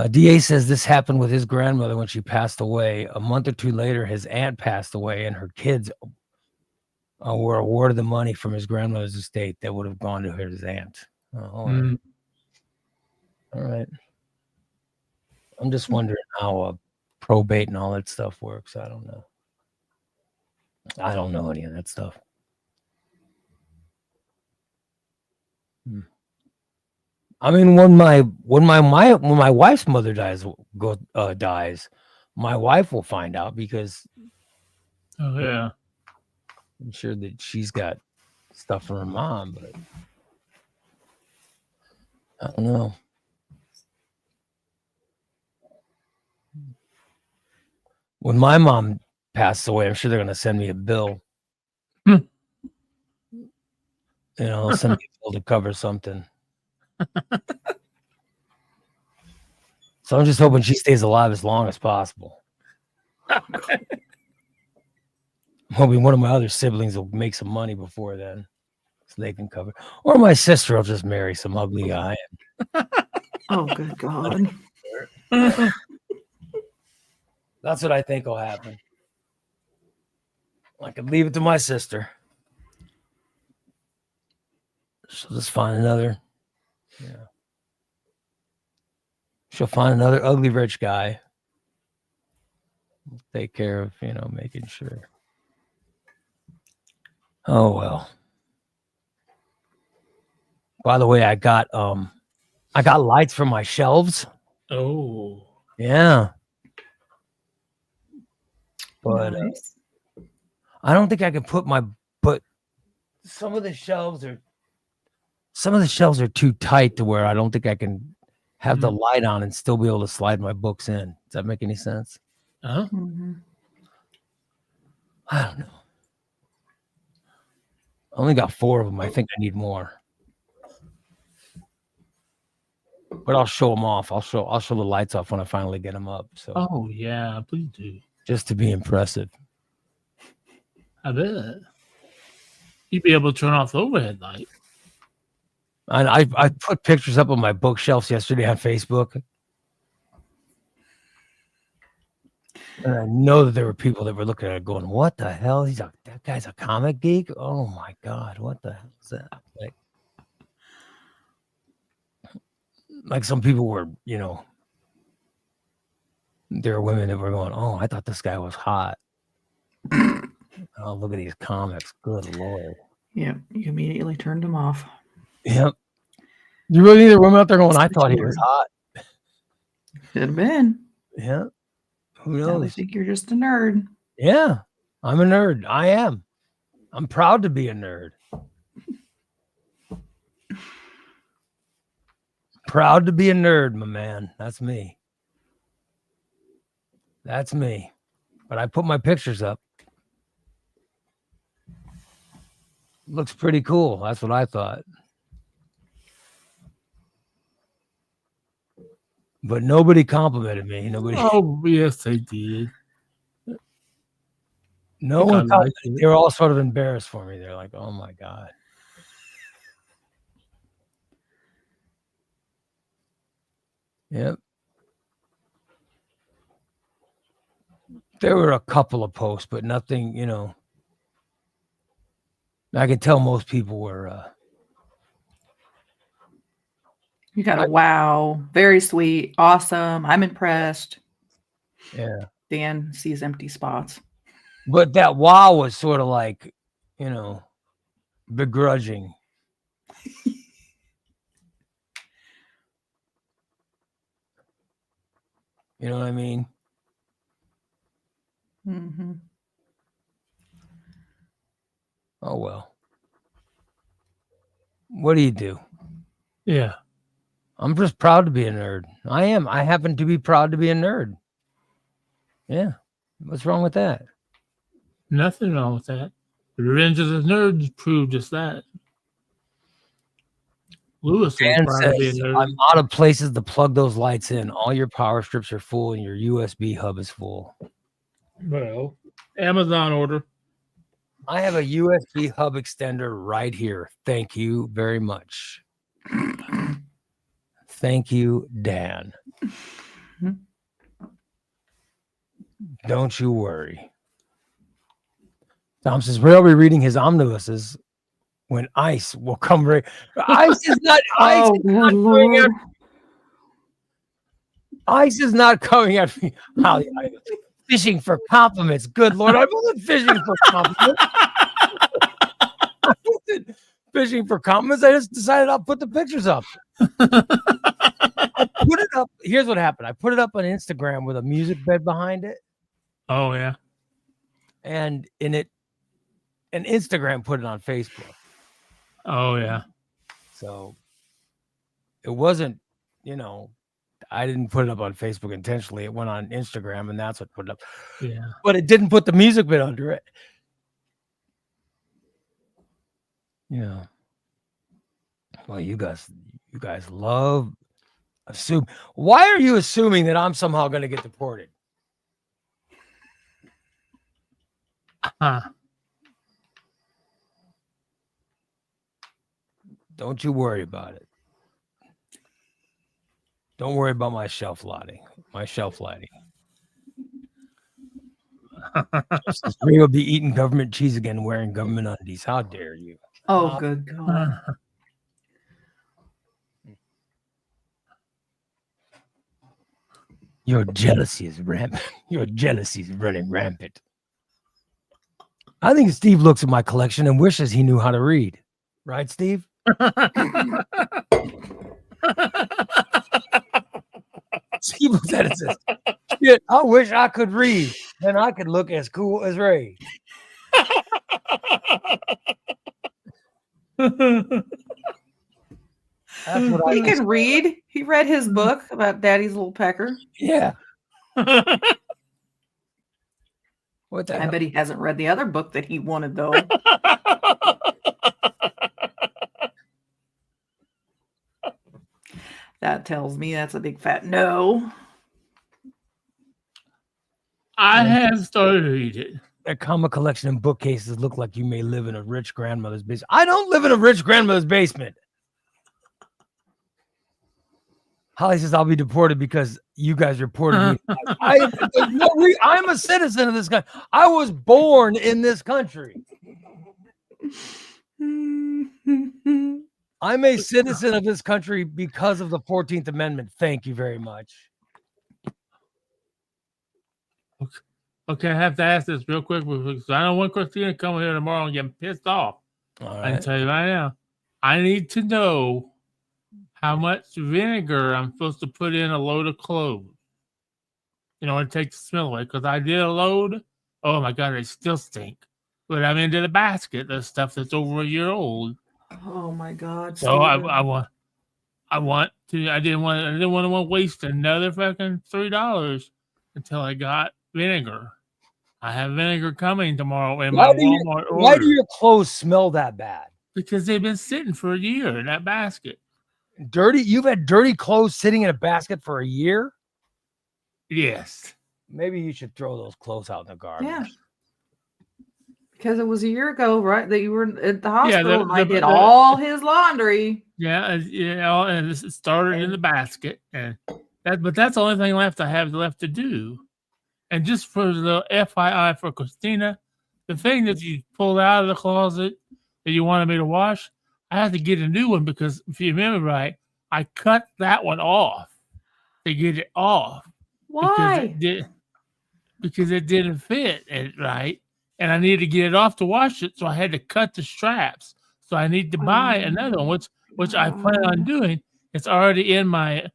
Speaker 3: DA says this happened with his grandmother when she passed away. A month or two later, his aunt passed away, and her kids were awarded the money from his grandmother's estate that would have gone to his aunt. All right. I'm just wondering how probate and all that stuff works. I don't know. I don't know any of that stuff. I mean, when my wife's mother dies, my wife will find out because
Speaker 1: Oh yeah.
Speaker 3: I'm sure that she's got stuff from her mom, but I don't know. When my mom passed away, I'm sure they're going to send me a bill.
Speaker 1: Hmm.
Speaker 3: They'll send me a bill to cover something. So I'm just hoping she stays alive as long as possible. I'm hoping one of my other siblings will make some money before then, so they can cover. Or my sister will just marry some ugly guy.
Speaker 2: Oh, good God.
Speaker 3: That's what I think will happen. I could leave it to my sister. She'll just find another. Yeah. She'll find another ugly rich guy. Take care of, making sure. Oh well. By the way, I got lights for my shelves.
Speaker 1: Oh.
Speaker 3: Yeah. But
Speaker 2: Nice.
Speaker 3: I don't think I can but some of the shelves are too tight to where I don't think I can have the light on and still be able to slide my books in. Does that make any sense?
Speaker 1: Huh?
Speaker 2: Mm-hmm.
Speaker 3: I don't know. I only got 4 of them. I think I need more. But I'll show them off. I'll show the lights off when I finally get them up. So
Speaker 1: Oh yeah, please do.
Speaker 3: just to be impressive.
Speaker 1: I bet. You'd be able to turn off the overhead light.
Speaker 3: And I put pictures up on my bookshelves yesterday on Facebook. And I know that there were people that were looking at it going, what the hell? That guy's a comic geek? Oh my God, what the hell is that? Like some people were, there were women that were going, oh, I thought this guy was hot. Oh, look at these comics. Good Lord.
Speaker 2: Yeah, you immediately turned them off.
Speaker 3: Yep. You really need a woman out there going, I thought he was hot.
Speaker 2: Could have been.
Speaker 3: Yeah. Who
Speaker 2: Now they
Speaker 3: knows?
Speaker 2: think you're just a nerd.
Speaker 3: Yeah. I'm a nerd. I am. I'm proud to be a nerd. Proud to be a nerd, my man. That's me. That's me. But I put my pictures up. Looks pretty cool. That's what I thought. But nobody complimented me. Nobody.
Speaker 1: Oh yes, they did.
Speaker 3: No
Speaker 1: think I
Speaker 3: one. Thought,
Speaker 1: liked it.
Speaker 3: they were all sort of embarrassed for me. They're like, "Oh my God." Yep. There were a couple of posts, but nothing. I could tell most people were.
Speaker 2: You got a wow. Very sweet. Awesome. I'm impressed.
Speaker 3: Yeah.
Speaker 2: Dan sees empty spots.
Speaker 3: But that wow was sort of like, begrudging. You know what I mean?
Speaker 2: Mm-hmm.
Speaker 3: Oh, well. What do you do?
Speaker 1: Yeah.
Speaker 3: I'm just proud to be a nerd. I am. I happen to be proud to be a nerd. Yeah. What's wrong with that?
Speaker 1: Nothing wrong with that. The Revenge of the Nerds proved just that. Lewis was
Speaker 3: Dan
Speaker 1: proud to be a
Speaker 3: says,
Speaker 1: nerd.
Speaker 3: I'm out of places to plug those lights in. All your power strips are full and your USB hub is full.
Speaker 1: Well, Amazon order.
Speaker 3: I have a USB hub extender right here. Thank you very much. Thank you, Dan. Don't you worry. Tom says, we'll be reading his omnibuses when ICE will come. ICE is not. ICE, is not coming at, ICE is not coming at me. Holly, I'm fishing for compliments. Good Lord, I wasn't fishing for compliments. I wasn't fishing for compliments. I just decided I'll put the pictures up. I put it up. Here's what happened. I put it up on Instagram with a music bed behind it,
Speaker 1: Oh yeah.
Speaker 3: and Instagram put it on Facebook.
Speaker 1: Oh yeah.
Speaker 3: So it wasn't, I didn't put it up on Facebook intentionally. It went on Instagram, and that's what put it up.
Speaker 1: Yeah.
Speaker 3: But it didn't put the music bit under it. Yeah. Well, you guys love assume. Why are you assuming that I'm somehow going to get deported?
Speaker 1: Huh.
Speaker 3: Don't you worry about it. Don't worry about my shelf lighting. Justice Ray will be eating government cheese again, wearing government undies. How dare you?
Speaker 2: Oh, good God.
Speaker 3: Your jealousy is rampant. Your jealousy is running rampant. I think Steve looks at my collection and wishes he knew how to read. Right, Steve? Steve looks at it and says, "Shit, I wish I could read. Then I could look as cool as Ray." That's what
Speaker 2: He can read. He read his book about Daddy's Little Pecker.
Speaker 3: Yeah. What the
Speaker 2: I
Speaker 3: hell?
Speaker 2: bet he hasn't read the other book that he wanted, though. That tells me that's a big fat no.
Speaker 1: I have started to read it.
Speaker 3: Their comic collection and bookcases look like you may live in a rich grandmother's basement. I don't live in a rich grandmother's basement. Holly says I'll be deported because you guys reported me. I'm a citizen of this country. I was born in this country. I'm a citizen of this country because of the 14th Amendment. Thank you very much.
Speaker 1: Okay, I have to ask this real quick because I don't want Christina to come here tomorrow and get pissed off.
Speaker 3: All
Speaker 1: I can
Speaker 3: right.
Speaker 1: tell you right now. I need to know how much vinegar I'm supposed to put in a load of clothes. And take the smell away. Because I did a load. Oh my God, they still stink. But I'm into the basket. The stuff that's over a year old.
Speaker 2: Oh my God.
Speaker 1: So I
Speaker 2: Steven.
Speaker 1: didn't want to waste another fucking $3 until I got vinegar. I have vinegar coming tomorrow in my Walmart order.
Speaker 3: Why do your clothes smell that bad?
Speaker 1: Because they've been sitting for a year in that basket.
Speaker 3: Dirty? You've had dirty clothes sitting in a basket for a year?
Speaker 1: Yes.
Speaker 3: Maybe you should throw those clothes out in the garbage.
Speaker 2: Yeah. Because it was a year ago, right? That you were at the hospital and I did all his laundry.
Speaker 1: Yeah, and it started in the basket. But that's the only thing I have left to do. And just for the FYI for Christina, the thing that you pulled out of the closet that you wanted me to wash, I had to get a new one because if you remember right, I cut that one off to get it off.
Speaker 2: Why?
Speaker 1: Because it didn't fit it right. And I needed to get it off to wash it. So I had to cut the straps. So I need to buy another one, which I plan on doing. It's already in my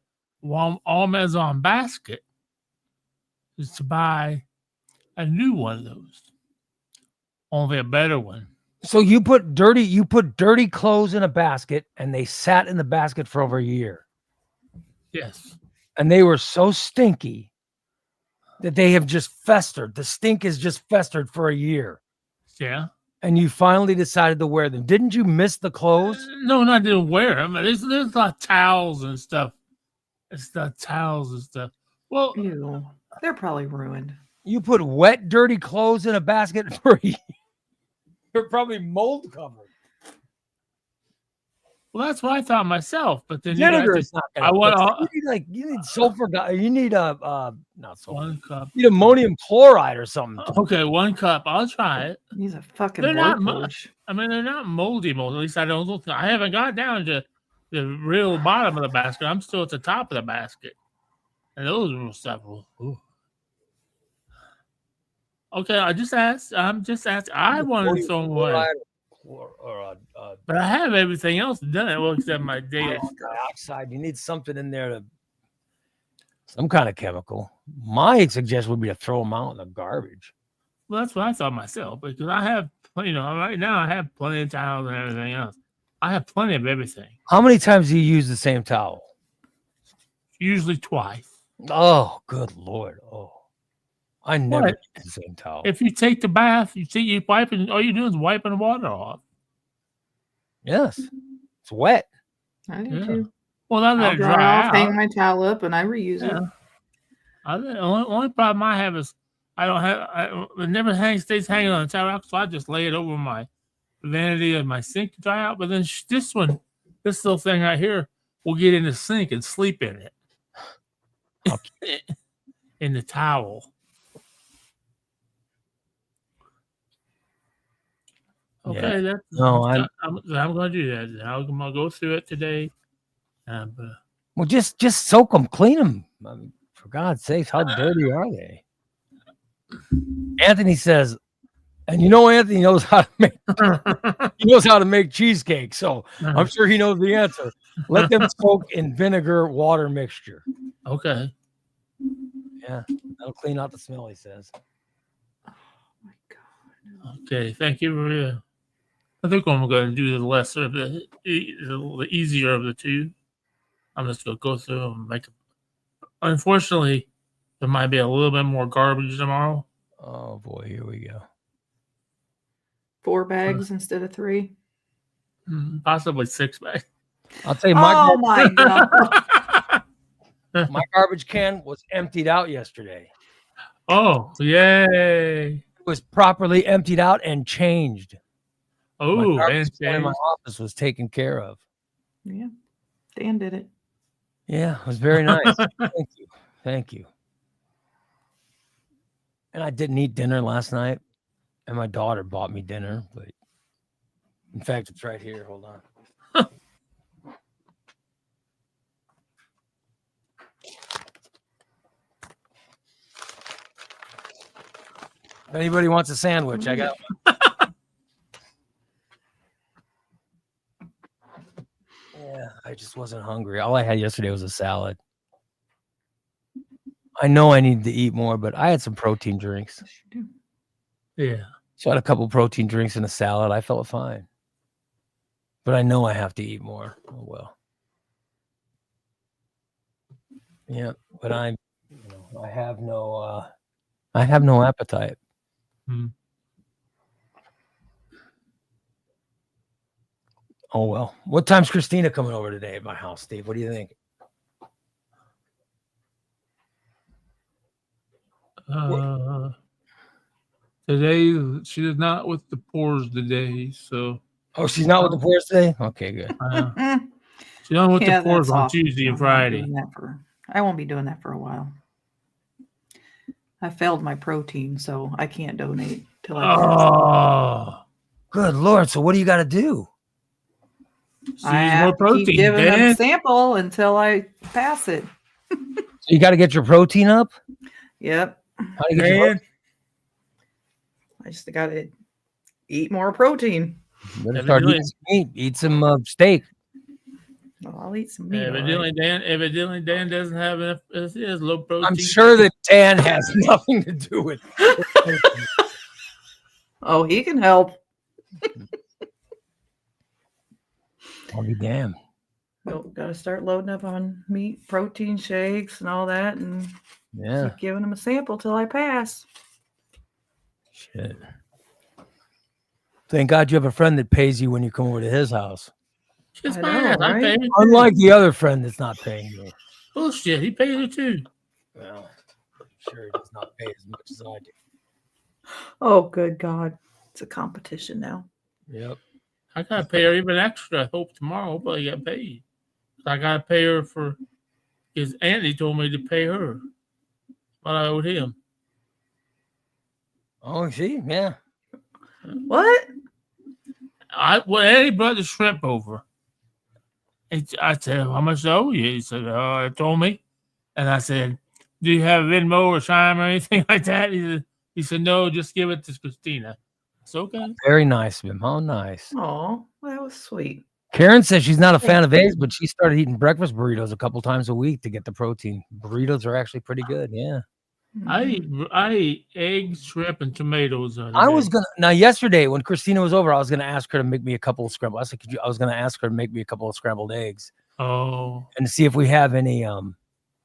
Speaker 1: Amazon basket. Is to buy a new one of those. Only a better one.
Speaker 3: So you put dirty clothes in a basket and they sat in the basket for over a year.
Speaker 1: Yes.
Speaker 3: And they were so stinky that they have just festered. The stink has just festered for a year.
Speaker 1: Yeah.
Speaker 3: And you finally decided to wear them. Didn't you miss the clothes?
Speaker 1: No, I didn't wear them. There's a lot of towels and stuff. Well,
Speaker 2: Ew. They're probably ruined.
Speaker 3: You put wet, dirty clothes in a basket for a year. They're probably mold covered.
Speaker 1: Well, that's what I thought myself. But then
Speaker 3: Vinegar is not gonna you need sulfur. You need not sulfur.
Speaker 1: 1 cup.
Speaker 3: You need ammonium chloride or something.
Speaker 1: Okay, 1 cup. I'll try it.
Speaker 2: He's a fucking
Speaker 1: They're not
Speaker 2: blood coach.
Speaker 1: they're not moldy. At least I don't. I haven't got down to the real bottom of the basket. I'm still at the top of the basket, and those were several. Ooh. Okay, I just asked. I'm just asking. I wanted some way.
Speaker 3: or a
Speaker 1: But I have everything else done. Well, except my daily
Speaker 3: carbon
Speaker 1: stuff.
Speaker 3: dioxide. You need something in there some kind of chemical. My suggestion would be to throw them out in the garbage.
Speaker 1: Well, that's what I thought myself because I have, right now I have plenty of towels and everything else. I have plenty of everything.
Speaker 3: How many times do you use the same towel?
Speaker 1: Usually twice.
Speaker 3: Oh, good Lord. Oh, I never
Speaker 1: What?
Speaker 3: use the same towel.
Speaker 1: If you take the bath, you wiping. All you do is wiping the water off.
Speaker 3: Yes, it's wet.
Speaker 2: I do
Speaker 1: Yeah.
Speaker 2: too.
Speaker 1: Well, I let
Speaker 2: I'll
Speaker 1: it
Speaker 2: dry
Speaker 1: dry
Speaker 2: off,
Speaker 1: out.
Speaker 2: hang my towel up, and I reuse
Speaker 1: Yeah.
Speaker 2: it.
Speaker 1: The only problem I have is I don't have. It never stays hanging on the towel, so I just lay it over my vanity of my sink to dry out. But then this little thing right here will get in the sink and sleep in it. In the towel. Okay,
Speaker 3: Yeah. No,
Speaker 1: I'm going to do that. I'm going to go through it today.
Speaker 3: Well, just soak them, clean them. I mean, for God's sakes, how dirty are they? Anthony says, and Anthony knows how to make cheesecake, so I'm sure he knows the answer. Let them soak in vinegar water mixture.
Speaker 1: Okay.
Speaker 3: Yeah, that'll clean out the smell, he says.
Speaker 2: Oh my God.
Speaker 1: Okay, thank you for I think I'm going to do the lesser of the easier of the two. I'm just going to go through and make. Unfortunately, there might be a little bit more garbage tomorrow.
Speaker 3: Oh boy, here we go.
Speaker 2: 4 bags instead of 3.
Speaker 1: Possibly 6 bags.
Speaker 3: I'll tell you,
Speaker 2: Oh my God.
Speaker 3: my garbage can was emptied out yesterday.
Speaker 1: Oh, yay.
Speaker 3: It was properly emptied out and changed.
Speaker 1: Oh,
Speaker 3: My
Speaker 1: and
Speaker 3: garbage can in my office was taken care of.
Speaker 2: Yeah. Dan did it.
Speaker 3: Yeah, it was very nice. Thank you. And I didn't eat dinner last night, and my daughter bought me dinner, but in fact, it's right here. Hold on. If anybody wants a sandwich, I got one. Yeah, I just wasn't hungry. All I had yesterday was a salad. I know I need to eat more, but I had some protein drinks.
Speaker 2: Yes, you do.
Speaker 1: Yeah.
Speaker 3: So I had a couple protein drinks and a salad. I felt fine. But I know I have to eat more. Oh well. Yeah, but I have no appetite. Oh well. What time's Christina coming over today at my house, Steve? What do you think?
Speaker 1: Today she is not with the poors today, so.
Speaker 3: Oh, she's not with the poors today? Okay, good.
Speaker 1: She's on with the poors
Speaker 2: that's
Speaker 1: on
Speaker 2: awesome.
Speaker 1: Tuesday and
Speaker 2: I'm not
Speaker 1: Friday.
Speaker 2: doing that I won't be doing that for a while. I failed my protein, so I can't donate till I pass.
Speaker 1: Oh,
Speaker 3: Good Lord. So what do you got to do?
Speaker 1: she
Speaker 2: I
Speaker 1: needs
Speaker 2: have
Speaker 1: more
Speaker 2: to
Speaker 1: protein.
Speaker 2: keep giving them
Speaker 1: Dan.
Speaker 2: sample until I pass it.
Speaker 3: So you got to get your protein up?
Speaker 2: Yep.
Speaker 3: How do you get your
Speaker 1: Dan.
Speaker 2: I just got to eat more protein.
Speaker 3: Better start eating some meat. Eat some steak.
Speaker 2: Well, I'll eat some meat. all
Speaker 1: Evidently,
Speaker 2: right.
Speaker 1: Evidently, Dan doesn't have enough. He has low protein.
Speaker 3: I'm sure that Dan has nothing to do with it.
Speaker 2: Oh, he can help.
Speaker 3: I'll be damned.
Speaker 2: Nope, got to start loading up on meat, protein shakes, and all that, and
Speaker 3: Yeah.
Speaker 2: keep giving them a sample till I pass.
Speaker 3: Shit. Thank God you have a friend that pays you when you come over to his house.
Speaker 1: Kiss
Speaker 2: I
Speaker 1: my
Speaker 2: know,
Speaker 1: ass. I
Speaker 2: right?
Speaker 1: pay him.
Speaker 3: Unlike the other friend that's not paying you.
Speaker 1: Bullshit. He pays her too.
Speaker 3: Well, I'm sure he does not pay as much as I do.
Speaker 2: Oh, good God. It's a competition now.
Speaker 3: Yep.
Speaker 1: I gotta pay her even extra. I hope tomorrow. Hopefully, I get paid. I gotta pay her for. His auntie told me to pay her what I owed him.
Speaker 3: Oh, see? Yeah.
Speaker 2: What?
Speaker 1: Eddie brought the shrimp over. I said, "How much do I owe you?" He said, "Oh, it told me." And I said, "Do you have Venmo or Chime or anything like that?" He said, "No, just give it to Christina." It's okay.
Speaker 3: Very nice of him. How nice.
Speaker 2: Oh, that was sweet.
Speaker 3: Karen says she's not a fan
Speaker 2: Thank
Speaker 3: of eggs, but she started eating breakfast burritos a couple times a week to get the protein. Burritos are actually pretty good. Yeah.
Speaker 1: I eat eggs, shrimp, and tomatoes.
Speaker 3: I was gonna now yesterday when Christina was over, I was gonna ask her to make me a couple of scrambled. I was gonna ask her to make me a couple of scrambled eggs
Speaker 1: Oh,
Speaker 3: and to see if we have any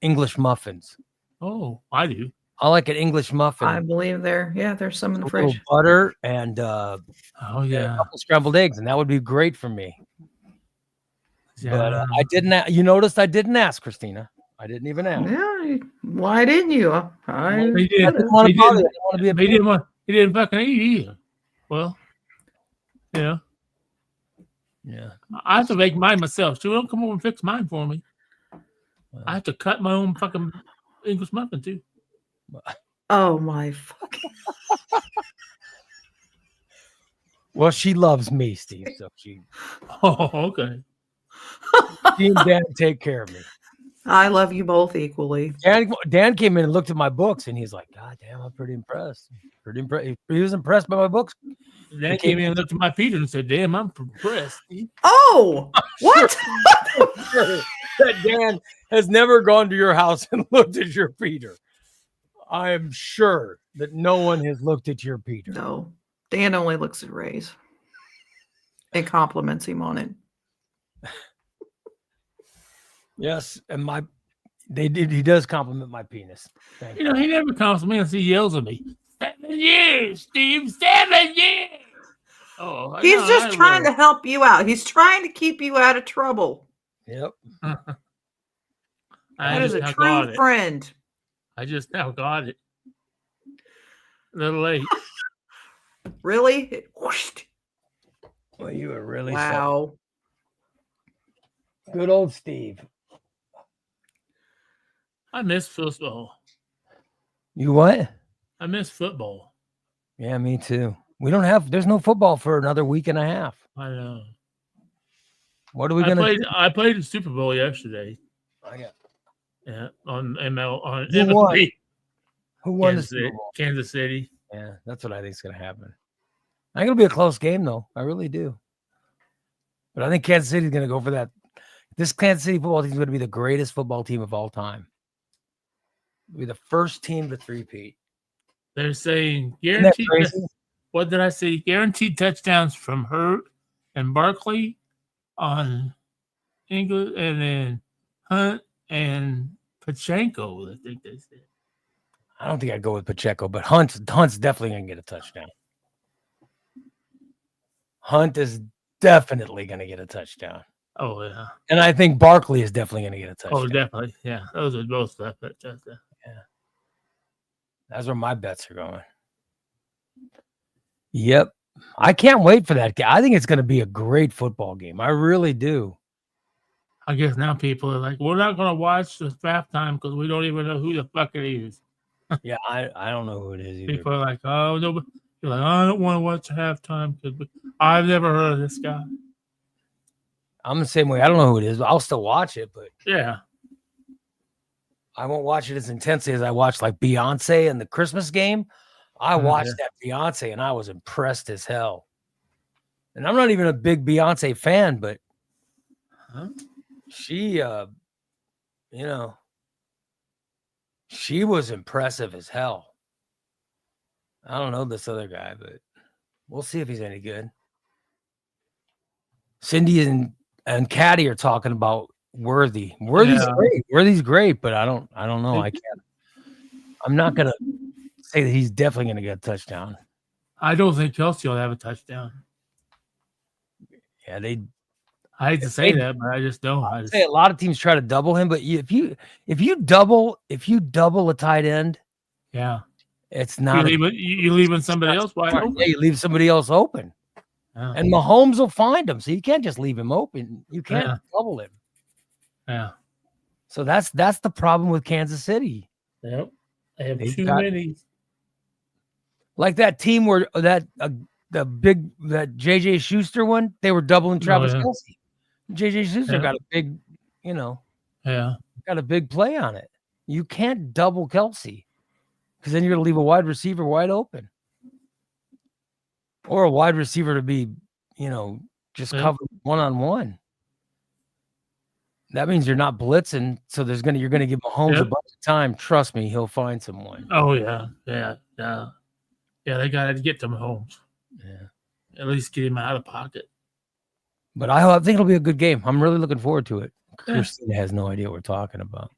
Speaker 3: English muffins.
Speaker 1: I do.
Speaker 3: I like an English muffin.
Speaker 2: I believe there's some in the
Speaker 3: a little
Speaker 2: fridge.
Speaker 3: butter and
Speaker 1: Oh
Speaker 3: a
Speaker 1: yeah.
Speaker 3: couple scrambled eggs, and that would be great for me.
Speaker 1: Yeah.
Speaker 3: But I didn't. You noticed I didn't ask Christina. I didn't even ask.
Speaker 2: Yeah, why didn't you?
Speaker 1: He
Speaker 3: I
Speaker 1: did.
Speaker 3: didn't want
Speaker 1: He
Speaker 3: to bother.
Speaker 1: didn't.
Speaker 3: I didn't want to be a
Speaker 1: He didn't want. He didn't fucking eat either. Well, yeah.
Speaker 3: Yeah.
Speaker 1: I have to make mine myself. She don't come over and fix mine for me.
Speaker 3: Well.
Speaker 1: I have to cut my own fucking English muffin too.
Speaker 2: Oh my fucking.
Speaker 3: Well, she loves me, Steve. So she
Speaker 1: Oh, okay.
Speaker 3: and Dan take care of me.
Speaker 2: I love you both equally.
Speaker 3: Dan came in and looked at my books, and he's like, "God damn, I'm pretty impressed. Pretty impressed." He was impressed by my books.
Speaker 1: Then came in and looked at my Peter and said, "Damn, I'm impressed."
Speaker 2: Oh, what?
Speaker 3: That Dan has never gone to your house and looked at your Peter. I am sure that no one has looked at your Peter.
Speaker 2: No, Dan only looks at Ray's and compliments him on it.
Speaker 3: Yes, and he does compliment my penis. Thank
Speaker 1: You know, he never compliments. He yells at me. 7 years, Steve. 7 years. Oh,
Speaker 2: He's just trying to help you out. He's trying to keep you out of trouble.
Speaker 3: Yep.
Speaker 2: That is a true friend.
Speaker 1: I just now got it. A little late.
Speaker 2: Really?
Speaker 3: Well, you were really
Speaker 2: Wow.
Speaker 3: sad. Good old Steve.
Speaker 1: I miss football.
Speaker 3: You what?
Speaker 1: I miss football.
Speaker 3: Yeah, me too. There's no football for another week and a half.
Speaker 1: I know.
Speaker 3: What are we gonna do?
Speaker 1: I played the Super Bowl yesterday.
Speaker 3: I got
Speaker 1: Yeah, on ML
Speaker 3: Who won?
Speaker 1: MLB.
Speaker 3: who won the
Speaker 1: Kansas
Speaker 3: Super
Speaker 1: City.
Speaker 3: Bowl?
Speaker 1: Kansas City.
Speaker 3: Yeah, that's what I think is gonna happen. I think it'll be a close game though. I really do. But I think Kansas City's gonna go for that. This Kansas City football team is gonna be the greatest football team of all time. It'll be the first team to three-peat.
Speaker 1: They're saying
Speaker 3: Isn't that
Speaker 1: guaranteed.
Speaker 3: crazy?
Speaker 1: What did I say? Guaranteed touchdowns from Hurt and Barkley on English, and then Hunt and Pachenko. I think they said.
Speaker 3: I don't think I'd go with Pacheco, but Hunt's definitely gonna get a touchdown. Hunt is definitely gonna get a touchdown.
Speaker 1: Oh yeah.
Speaker 3: And I think Barkley is definitely gonna get a touchdown.
Speaker 1: Oh, definitely. Yeah, those are both left.
Speaker 3: That's where my bets are going. Yep. I can't wait for that game. I think it's going to be a great football game. I really do.
Speaker 1: I guess now people are like, we're not going to watch the halftime because we don't even know who the fuck it is.
Speaker 3: Yeah, I don't know who it is either.
Speaker 1: People are like, oh, no. You're like, I don't want to watch the halftime because I've never heard of this guy.
Speaker 3: I'm the same way. I don't know who it is, but I'll still watch it. But
Speaker 1: Yeah.
Speaker 3: I won't watch it as intensely as I watched like Beyonce and the Christmas game. I watched that Beyonce and I was impressed as hell. And I'm not even a big Beyonce fan, but she, she was impressive as hell. I don't know this other guy, but we'll see if he's any good. Cindy and Caddy are talking about Worthy. Worthy's great. Worthy's great, but I don't know. I'm not gonna say that he's definitely gonna get a touchdown.
Speaker 1: I don't think Kelsey will have a touchdown.
Speaker 3: Yeah,
Speaker 1: I hate to say that, but I just don't.
Speaker 3: I say a lot of teams try to double him, but if you double a tight end,
Speaker 1: yeah,
Speaker 3: it's not.
Speaker 1: You leaving somebody else wide open.
Speaker 3: Yeah, you leave somebody else open, and Mahomes will find him. So you can't just leave him open. You can't double him.
Speaker 1: Yeah.
Speaker 3: So that's the problem with Kansas City.
Speaker 1: Yep. They have too many.
Speaker 3: Like that team where that JJ Schuster one, they were doubling Travis Kelce. JJ Schuster got a big, got a big play on it. You can't double Kelce because then you're going to leave a wide receiver wide open. or a wide receiver to be, just
Speaker 1: Yeah.
Speaker 3: covered one-on-one. That means you're not blitzing, so you're gonna give Mahomes a
Speaker 1: Yep.
Speaker 3: bunch of time. Trust me, he'll find someone.
Speaker 1: Oh yeah. They got to get to Mahomes.
Speaker 3: Yeah.
Speaker 1: At least get him out of the pocket.
Speaker 3: But I think it'll be a good game. I'm really looking forward to it.
Speaker 1: Yeah.
Speaker 3: Christina has no idea what we're talking about.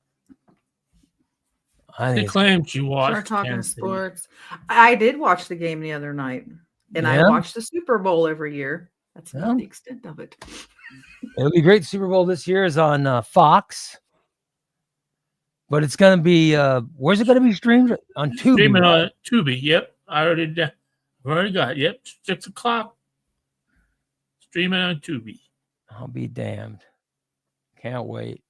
Speaker 3: I
Speaker 1: They
Speaker 3: think it's
Speaker 1: claimed you
Speaker 2: Start
Speaker 1: watched
Speaker 2: talking
Speaker 1: Kansas City.
Speaker 2: sports. I did watch the game the other night, and I
Speaker 3: Yeah?
Speaker 2: watch the Super Bowl every year. That's
Speaker 3: Yeah.
Speaker 2: not the extent of it.
Speaker 3: It'll be great. Super Bowl this year is on Fox, but it's going to be where's it going to be streamed? On Tubi.
Speaker 1: Streaming
Speaker 3: right?
Speaker 1: on Tubi. Yep, I already got. Yep, 6:00. Streaming on Tubi.
Speaker 3: I'll be damned. Can't wait.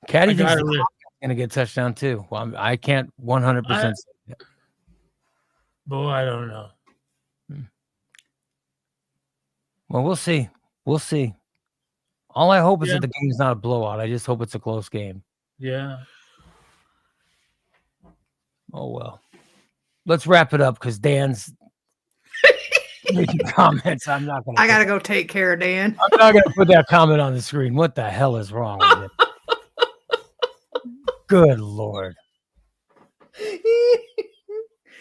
Speaker 3: Caddy
Speaker 1: I
Speaker 3: thinks
Speaker 1: gotta
Speaker 3: the
Speaker 1: live.
Speaker 3: Cowboys are going to get a touchdown too. Well, I can't 100%. say that.
Speaker 1: Boy, I don't know.
Speaker 3: Well, we'll see. We'll see. All I hope is
Speaker 1: Yeah.
Speaker 3: that the game's not a blowout. I just hope it's a close game.
Speaker 1: Yeah.
Speaker 3: Oh well. Let's wrap it up because Dan's making comments. I'm not gonna.
Speaker 2: I gotta go take care of Dan.
Speaker 3: I'm not gonna put that comment on the screen. What the hell is wrong with it? Good Lord.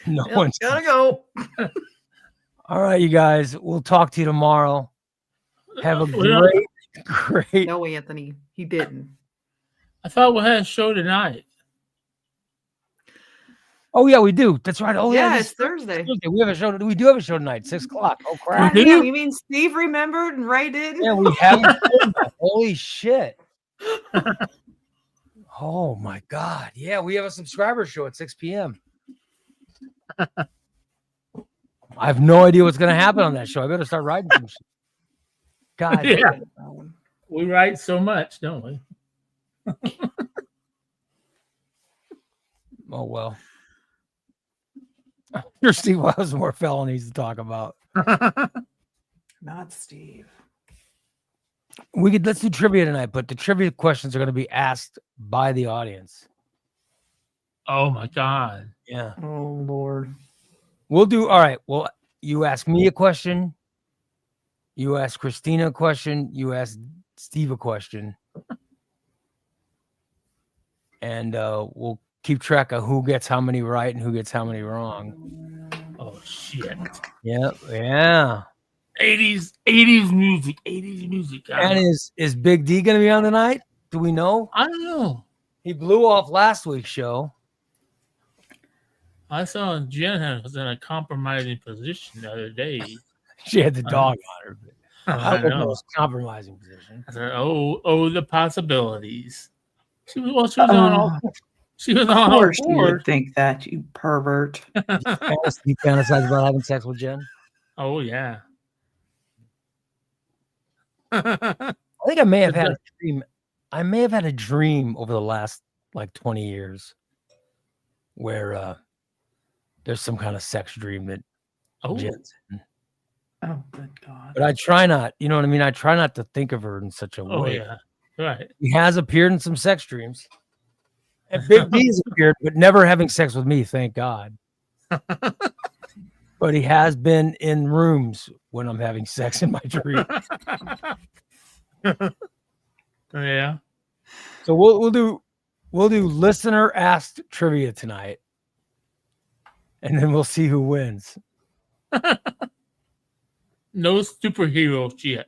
Speaker 3: No
Speaker 2: Yep,
Speaker 3: one's
Speaker 2: gotta go.
Speaker 3: all right, you guys. We'll talk to you tomorrow. Have a
Speaker 1: We don't-
Speaker 3: great.
Speaker 2: No, Anthony, he didn't.
Speaker 1: I thought we had a show tonight.
Speaker 3: Oh yeah, we do. That's right. Oh
Speaker 2: yeah,
Speaker 3: yeah,
Speaker 2: it's Thursday.
Speaker 3: Thursday. We have a show. We do have a show tonight, 6:00. Oh crap!
Speaker 1: do?
Speaker 2: Damn, you mean Steve remembered and Ray didn't?
Speaker 3: Yeah, we haven't. Holy shit! Oh my god! Yeah, we have a subscriber show at 6 p.m. I have no idea what's gonna happen on that show. I better start writing some shit. God,
Speaker 1: Yeah. We write so much, don't we?
Speaker 3: oh well. Sure, Steve has more felonies to talk about.
Speaker 2: Not Steve.
Speaker 3: Let's do trivia tonight, but the trivia questions are going to be asked by the audience.
Speaker 1: Oh my God.
Speaker 3: Yeah,
Speaker 2: Oh Lord.
Speaker 3: we'll do. All right. Well, you ask me a question. You ask Christina a question. You ask Steve a question, and we'll keep track of who gets how many right and who gets how many wrong.
Speaker 1: Oh shit.
Speaker 3: Yeah, yeah.
Speaker 1: 80s music.
Speaker 3: And is Big D going to be on tonight? Do we know?
Speaker 1: I don't know.
Speaker 3: He blew off last week's show.
Speaker 1: I saw Jen was in a compromising position the other day.
Speaker 3: She had the dog on her. But I
Speaker 1: I
Speaker 3: don't know if it
Speaker 1: know.
Speaker 3: was a compromising position.
Speaker 1: I said, oh, the possibilities. She was on all. She was on
Speaker 2: Of
Speaker 1: all
Speaker 2: course you
Speaker 1: fours.
Speaker 2: would think that, you pervert.
Speaker 3: You fantasize about having sex with Jen?
Speaker 1: Oh yeah.
Speaker 3: I think I may have had a dream. I may have had a dream over the last like 20 years where there's some kind of sex dream that
Speaker 1: Oh,
Speaker 3: Jen's in.
Speaker 2: Oh, good God.
Speaker 3: But I try not, you know what I mean? I try not to think of her in such a
Speaker 1: oh
Speaker 3: way.
Speaker 1: yeah. Right.
Speaker 3: He has appeared in some sex dreams. And Big D's appeared, but never having sex with me, thank God. But he has been in rooms when I'm having sex in my dream.
Speaker 1: Yeah.
Speaker 3: So we'll do listener asked trivia tonight. And then we'll see who wins.
Speaker 1: No superhero shit.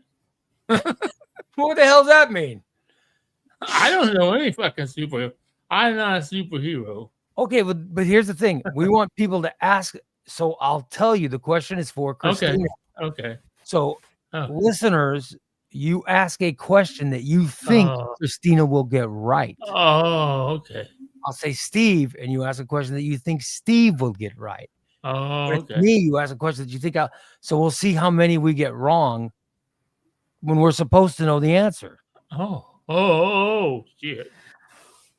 Speaker 3: What the hell does that mean?
Speaker 1: I don't know any fucking superhero. I'm not a superhero.
Speaker 3: Okay, but here's the thing. We want people to ask. So I'll tell you the question is for Christina.
Speaker 1: Okay.
Speaker 3: So
Speaker 1: Oh.
Speaker 3: listeners, you ask a question that you think
Speaker 1: Oh.
Speaker 3: Christina will get right.
Speaker 1: Oh, okay.
Speaker 3: I'll say Steve, and you ask a question that you think Steve will get right.
Speaker 1: Oh,
Speaker 3: But if
Speaker 1: okay.
Speaker 3: me, you ask a question that you think so we'll see how many we get wrong when we're supposed to know the answer.
Speaker 1: Oh, shit.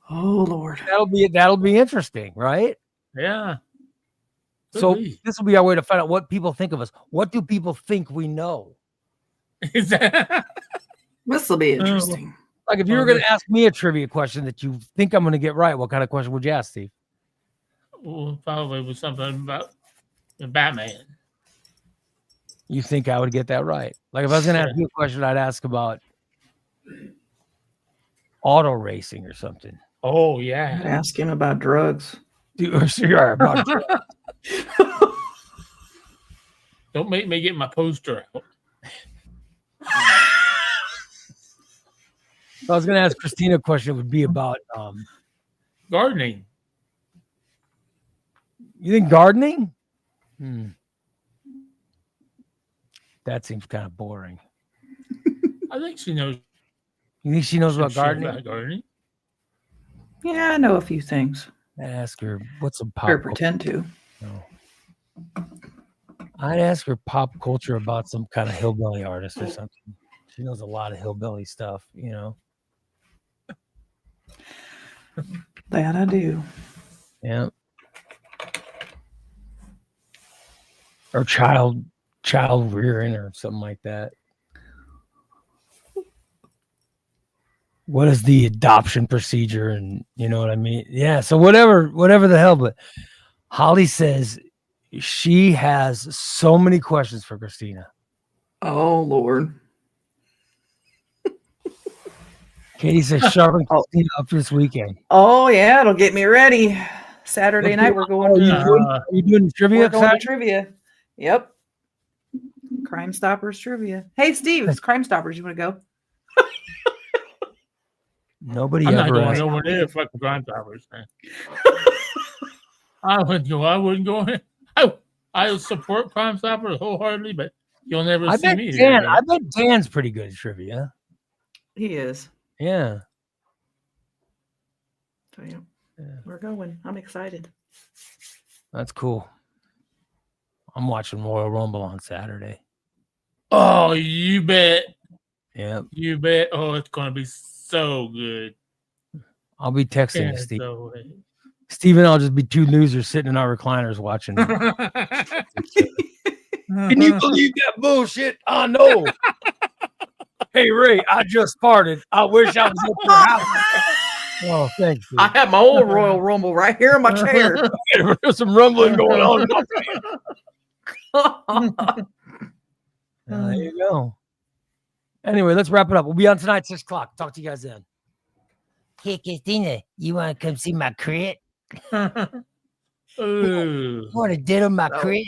Speaker 2: Oh Lord.
Speaker 3: That'll be interesting, right?
Speaker 1: Yeah. Could
Speaker 3: So
Speaker 1: be.
Speaker 3: this will be our way to find out what people think of us. What do people think we know?
Speaker 1: Is that?
Speaker 2: This will be interesting.
Speaker 3: Like if you
Speaker 1: Oh,
Speaker 3: were going to
Speaker 1: this-
Speaker 3: ask me a trivia question that you think I'm going to get right, what kind of question would you ask, Steve?
Speaker 1: Well, probably was something about the Batman.
Speaker 3: You think I would get that right? Like if I was gonna ask you a question, I'd ask about auto racing or something.
Speaker 1: Oh
Speaker 2: I'd
Speaker 1: yeah.
Speaker 2: ask him about drugs.
Speaker 3: Dude, so you are about
Speaker 1: Don't make me get my poster out.
Speaker 3: If I was gonna ask Christina a question, it would be about
Speaker 1: Gardening.
Speaker 3: you think gardening? That seems kind of boring.
Speaker 1: I think she knows
Speaker 3: You think she knows
Speaker 1: some
Speaker 3: about
Speaker 1: shit
Speaker 3: gardening?
Speaker 1: about gardening.
Speaker 2: Yeah, I know a few things.
Speaker 3: I'd ask her what's some
Speaker 2: Or
Speaker 3: pop culture.
Speaker 2: pretend to.
Speaker 3: No. I'd ask her pop culture about some kind of hillbilly artist or something. She knows a lot of hillbilly stuff, you know.
Speaker 2: That I do.
Speaker 3: Yeah. Or child rearing or something like that. What is the adoption procedure? And you know what I mean? Yeah. So whatever the hell, but Holly says she has so many questions for Christina.
Speaker 2: Oh Lord.
Speaker 3: Katie says sharpen
Speaker 2: Oh.
Speaker 3: Christina up this weekend.
Speaker 2: Oh yeah, it'll get me ready. Saturday
Speaker 3: What
Speaker 2: night
Speaker 3: do-
Speaker 2: we're going
Speaker 3: Oh,
Speaker 2: to
Speaker 3: are you doing trivia?
Speaker 2: we're going to
Speaker 3: Saturday?
Speaker 2: trivia. Yep. Crime Stoppers trivia. Hey Steve, it's Crime Stoppers. You want to go?
Speaker 3: Nobody
Speaker 1: I'm not
Speaker 3: ever
Speaker 1: going
Speaker 3: asked.
Speaker 1: nowhere near fucking Crime Stoppers, man. I wouldn't go. I wouldn't go in. I support Crime Stoppers wholeheartedly, but you'll never
Speaker 3: I
Speaker 1: see
Speaker 3: bet
Speaker 1: me
Speaker 3: Dan.
Speaker 1: there.
Speaker 3: I bet Dan's pretty good at trivia.
Speaker 2: He is.
Speaker 3: Yeah.
Speaker 2: So yeah,
Speaker 3: Yeah.
Speaker 2: we're going. I'm excited.
Speaker 3: That's cool. I'm watching Royal Rumble on Saturday.
Speaker 1: Oh, you bet.
Speaker 3: Yeah.
Speaker 1: You bet. Oh, it's going to be so good.
Speaker 3: I'll be texting
Speaker 1: Yeah,
Speaker 3: you, Steve.
Speaker 1: so,
Speaker 3: Steve and I'll just be two losers sitting in our recliners watching. Can you believe that bullshit? I know. Hey Ray, I just farted. I wish I was at your house. Oh, thanks.
Speaker 2: I have my old Royal Rumble right here in my chair.
Speaker 3: There's some rumbling going on. There you go. Anyway, let's wrap it up. We'll be on tonight, 6 o'clock. Talk to you guys then. Hey, Christina, you want to come see my crib?
Speaker 1: Ooh.
Speaker 3: You want to diddle my
Speaker 2: No.
Speaker 3: crib?